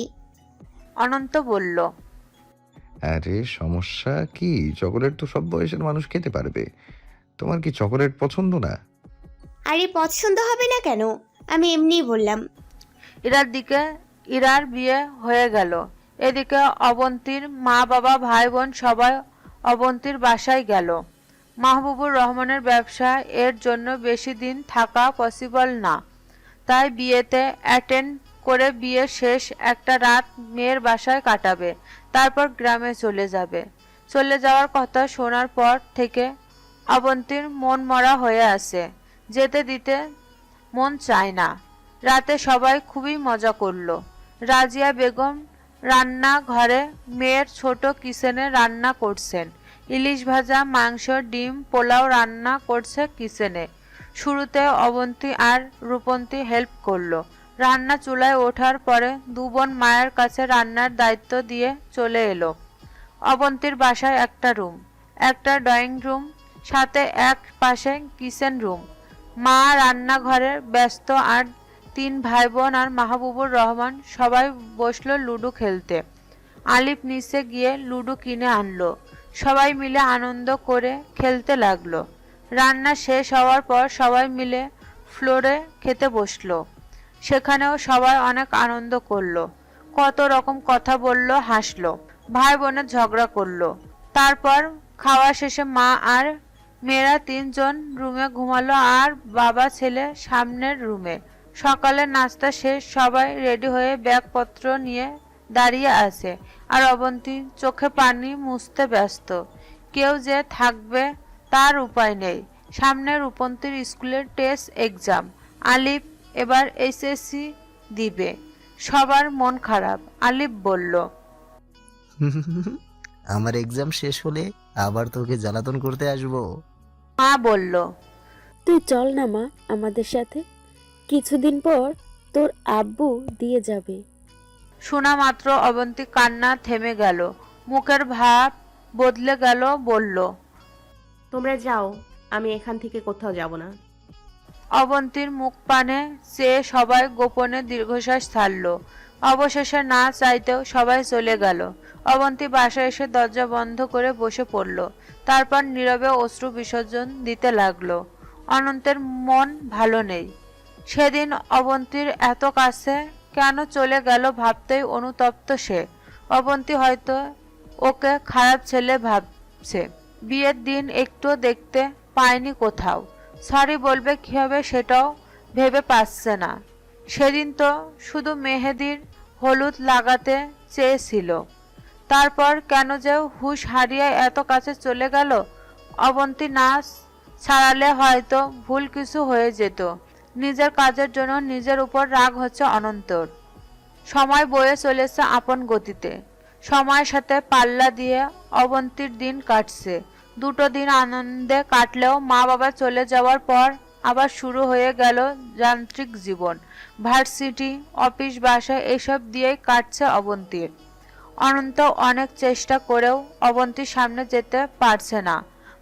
অনন্ত বলল, আরে সমস্যা কি? চকোলেট তো সব বয়সের মানুষ খেতে পারবে। তোমার কি চকোলেট পছন্দ না? আরে পছন্দ হবে না কেন, আমি এমনিই বললাম। ইরার বিয়ে হয়ে গেল। এদিকে অবন্তীর মা বাবা ভাই বোন সবাই অবন্তীর বাসায় গেল। মাহবুবুর রহমানের ব্যবসা, এর জন্য বেশি দিন থাকা পসিবল না। তাই বিয়েতে অ্যাটেন্ড করে বিয়ে শেষ একটা রাত মেয়ের বাসায় কাটাবে, তারপর গ্রামে চলে যাবে। চলে যাওয়ার কথা শোনার পর থেকে অবন্তীর মন মরা হয়ে আছে, যেতে দিতে মন চায় না। রাতে সবাই খুবই মজা করলো। রাজিয়া বেগম রান্না ঘরে মেয়ের ছোট কিচেনে রান্না করছেন। ইলিশ ভাজা, মাংস, ডিম, পোলাও রান্না করছে কিচেনে। শুরুতে অবন্তী আর রূপন্তী হেল্প করলো। রান্না চুলায় ওঠার পরে দু বোন মায়ের কাছে রান্নার দায়িত্ব দিয়ে চলে এলো। অবন্তীর বাসায় একটা রুম, একটা ড্রয়িং রুম, সাথে এক পাশে কিচেন রুম। মা রান্নাঘরে ব্যস্ত আর তিন ভাই বোন আর মাহবুবুর রহমান সবাই বসলো লুডো খেলতে। আলিফ নিচে গিয়ে লুডো কিনে আনলো। সবাই মিলে আনন্দ করে খেলতে লাগলো। রান্না শেষ হওয়ার পর সবাই মিলে ফ্লোরে খেতে বসলো। সেখানেও সবাই অনেক আনন্দ করলো, কত রকম কথা বললো, হাসলো, ভাই বোনের ঝগড়া করলো। তারপর খাওয়া শেষে মা আর মেয়েরা তিনজন রুমে ঘুমালো আর বাবা ছেলে সামনের রুমে। সকালে নাস্তা শেষ, সবাই রেডি হয়ে ব্যাগপত্র নিয়ে দাঁড়িয়ে আছে আর অবন্তী চোখে পানি মুছতে ব্যস্ত। কেউ যে থাকবে তার উপায় নেই। সামনে রূপন্তীর স্কুলের টেস্ট এক্সাম। আলিফ এবার এইচএসসি দিবে। সবার মন খারাপ। আলিফ বলল, আমার এক্সাম শেষ হলে আবার তোকে জ্বালাতন করতে আসবো। মা বলল, তুই চল না মা আমাদের সাথে, কিছুদিন পর তোর আব্বু দিয়ে যাবে। শোনা মাত্র অবন্তী কান্না থেমে গেল, মুখের ভাব বদলে গেল। বলল, তোমরা যাও, আমি এখান থেকে কোথাও যাব না। অবন্তীর মুখ পানে চেয়ে সবাই গোপনে দীর্ঘশ্বাস ছাড়ল। অবশেষে না চাইতেও সবাই চলে গেল। অবন্তী বাসায় এসে দরজা বন্ধ করে বসে পড়ল। তারপর নীরবে অশ্রু বিসর্জন দিতে লাগলো। অনন্তের মন ভালো নেই। সেদিন অবন্তীর এত কাছে কেন চলে গেল ভাবতেই অনুতপ্ত সে। অবন্তী হয়তো ওকে খারাপ ছেলে ভাবছে। বিয়ের দিন একটু দেখতে পায়নি কোথাও। সরি বলবে কিভাবে সেটাও ভেবে পাচ্ছে না। সেদিন তো শুধু মেহেদির হলুদ লাগাতে চেয়েছিল। তারপর কেন যে হুঁশ হারিয়ে এত কাছে চলে গেল। অবন্তী না ছাড়ালে হয়তো ভুল কিছু হয়ে যেত। নিজের কাজের জন্য নিজের উপর রাগ হচ্ছে অনন্তর। সময় বয়ে চলেছে আপন গতিতে। সময়ের সাথে পাল্লা দিয়ে অবন্তীর দিন কাটছে। দুটো দিন আনন্দে কাটলেও মা বাবা চলে যাওয়ার পর আবার শুরু হয়ে গেল যান্ত্রিক জীবন। ভার্সিটি, অফিস, বাসায় এসব দিয়েই কাটছে অবন্তীর। অনন্ত অনেক চেষ্টা করেও অবন্তীর সামনে যেতে পারছে না।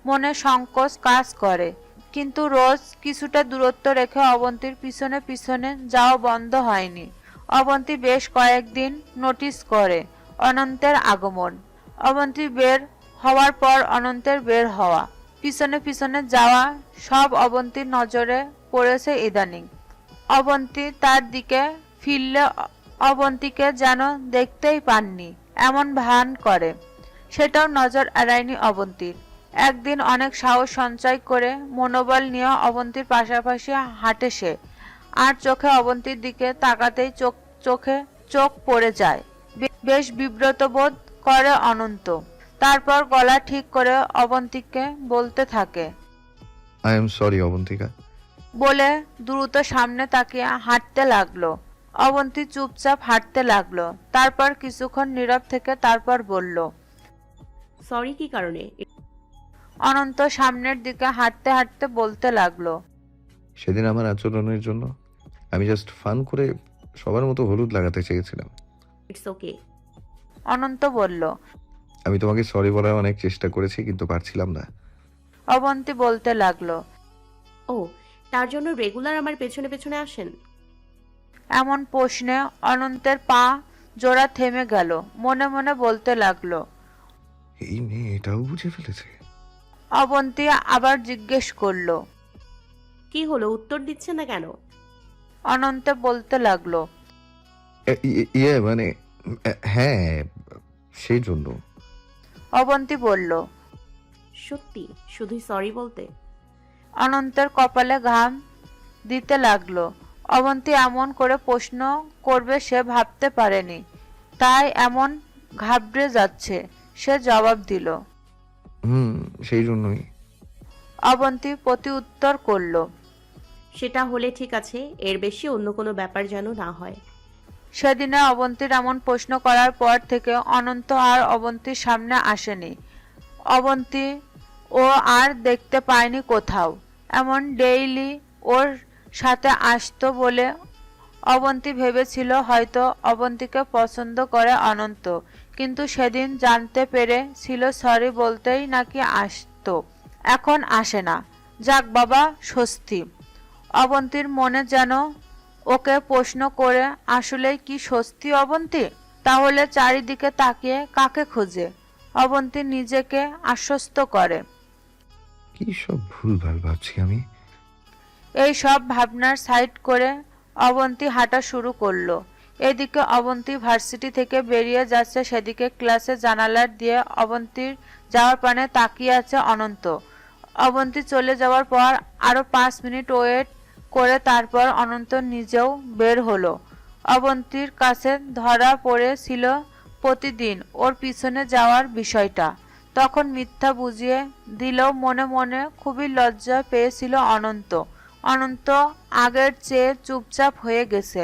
মনে সংকোচ কাজ করে, কিন্তু রোজ কিছুটা দূরত্ব রেখে অবন্তীর পিছনে পিছনে যাওয়া বন্ধ হয়নি। অবন্তী বেশ কয়েকদিন নোটিস করে অনন্তের আগমন। অবন্তী বের হওয়ার পর অনন্তের বের হওয়া, পিছনে পিছনে যাওয়া সব অবন্তীর নজরে পড়েছে ইদানিং। অবন্তী তার দিকে ফিরলে অবন্তীকে যেন দেখতেই পাননি এমন ভান করে। সেটাও নজর এড়ায়নি অবন্তীর। একদিন অনেক সাহস সঞ্চয় করে মনোবল নিয়ে অবন্তীর পাশাপাশি হাঁটে সে। আর চোখে অবন্তীর দিকে তাকাতেই চোখে চোখ পড়ে যায়। বেশ বিব্রত বোধ করে অনন্ত। তারপর গলা ঠিক করে অবন্তীকে বলতে থাকে, আই এম সরি অবন্তিকা। বলে দ্রুত সামনে তাকিয়ে হাঁটতে লাগলো। অবন্তী চুপচাপ হাঁটতে লাগলো। তারপর কিছুক্ষণ নীরব থেকে তারপর বলল, সরি কি কারণে? অনন্ত সামনের দিকে হাঁটতে হাঁটতে বলতে লাগলো, সেদিন আমার আচরণের জন্য আমি জাস্ট ফান করে সবার মতো হলুদ লাগাতে চেয়েছিলাম। It's okay. অনন্ত বলল। আমি তোমাকে সরি বলার অনেক চেষ্টা করেছি কিন্তু পারছিলাম না। অবন্তী বলতে লাগলো, ও, তার জন্য রেগুলার আমার পেছনে পেছনে আসেন? এমন প্রশ্নে অনন্তের পা জোড়া থেমে গেল। মনে মনে বলতে লাগলো, এই মেয়ে এটাও বুঝে ফেলেছে। অবন্তী আবার জিজ্ঞেস করলো, কি হলো, উত্তর দিচ্ছে না কেন? অনন্ত বলতে লাগলো, ইয়ে মানে হ্যাঁ সেই জন্য। অবন্তী বলল, সত্যি শুধুই সরি বলতে? অনন্তের কপালে ঘাম দিতে লাগলো। অবন্তী এমন করে প্রশ্ন করবে সে ভাবতে পারেনি, তাই এমন ঘাবড়ে যাচ্ছে। সে জবাব দিল, সেই জন্যই। অবন্তী প্রতি উত্তর করলো, সেটা হলে ঠিক আছে, এর বেশি অন্য কোনো ব্যাপার যেন না হয়। সেদিনে অবন্তীর এমন প্রশ্ন করার পর থেকে অনন্ত আর অবন্তীর সামনে আসেনি। অবন্তী ও আর দেখতে পায়নি কোথাও। এমন ডেইলি ওর সাথে আসতো বলে অবন্তী ভেবেছিল হয়তো অবন্তীকে পছন্দ করে অনন্ত, কিন্তু সেদিন জানতে পেরেছিল সরি বলতেই নাকি আসতো, এখন আসে না। যাক বাবা, স্বস্তি। অবন্তীর মনে যেন ওকে প্রশ্ন করে, আসলেই কি স্বস্তি অবন্তী? তাহলে চারিদিকে তাকিয়ে কাকে খোঁজে? অবন্তী নিজেকে আশ্বস্ত করে। কি সব ভুলভাল ভাবছি আমি। এই সব ভাবনার সাইড করে অবন্তী হাঁটা শুরু করলো। এদিকে অবন্তী ভার্সিটি থেকে বেরিয়ে যাচ্ছে, সেদিকে ক্লাসে জানালার দিয়ে অবন্তীর যাওয়ার পানে তাকিয়ে আছে অনন্ত। অবন্তী চলে যাওয়ার পর আরো 5 মিনিট ওয়েট করে তারপর অনন্ত নিজেও বের হলো। অবন্তীর কাছে ধরা পড়েছিল প্রতিদিন ওর পিছনে যাওয়ার বিষয়টা। তখন মিথ্যা বুঝিয়ে দিলেও মনে মনে খুবই লজ্জা পেয়েছিল অনন্ত। অনন্ত আগের চেয়ে চুপচাপ হয়ে গেছে।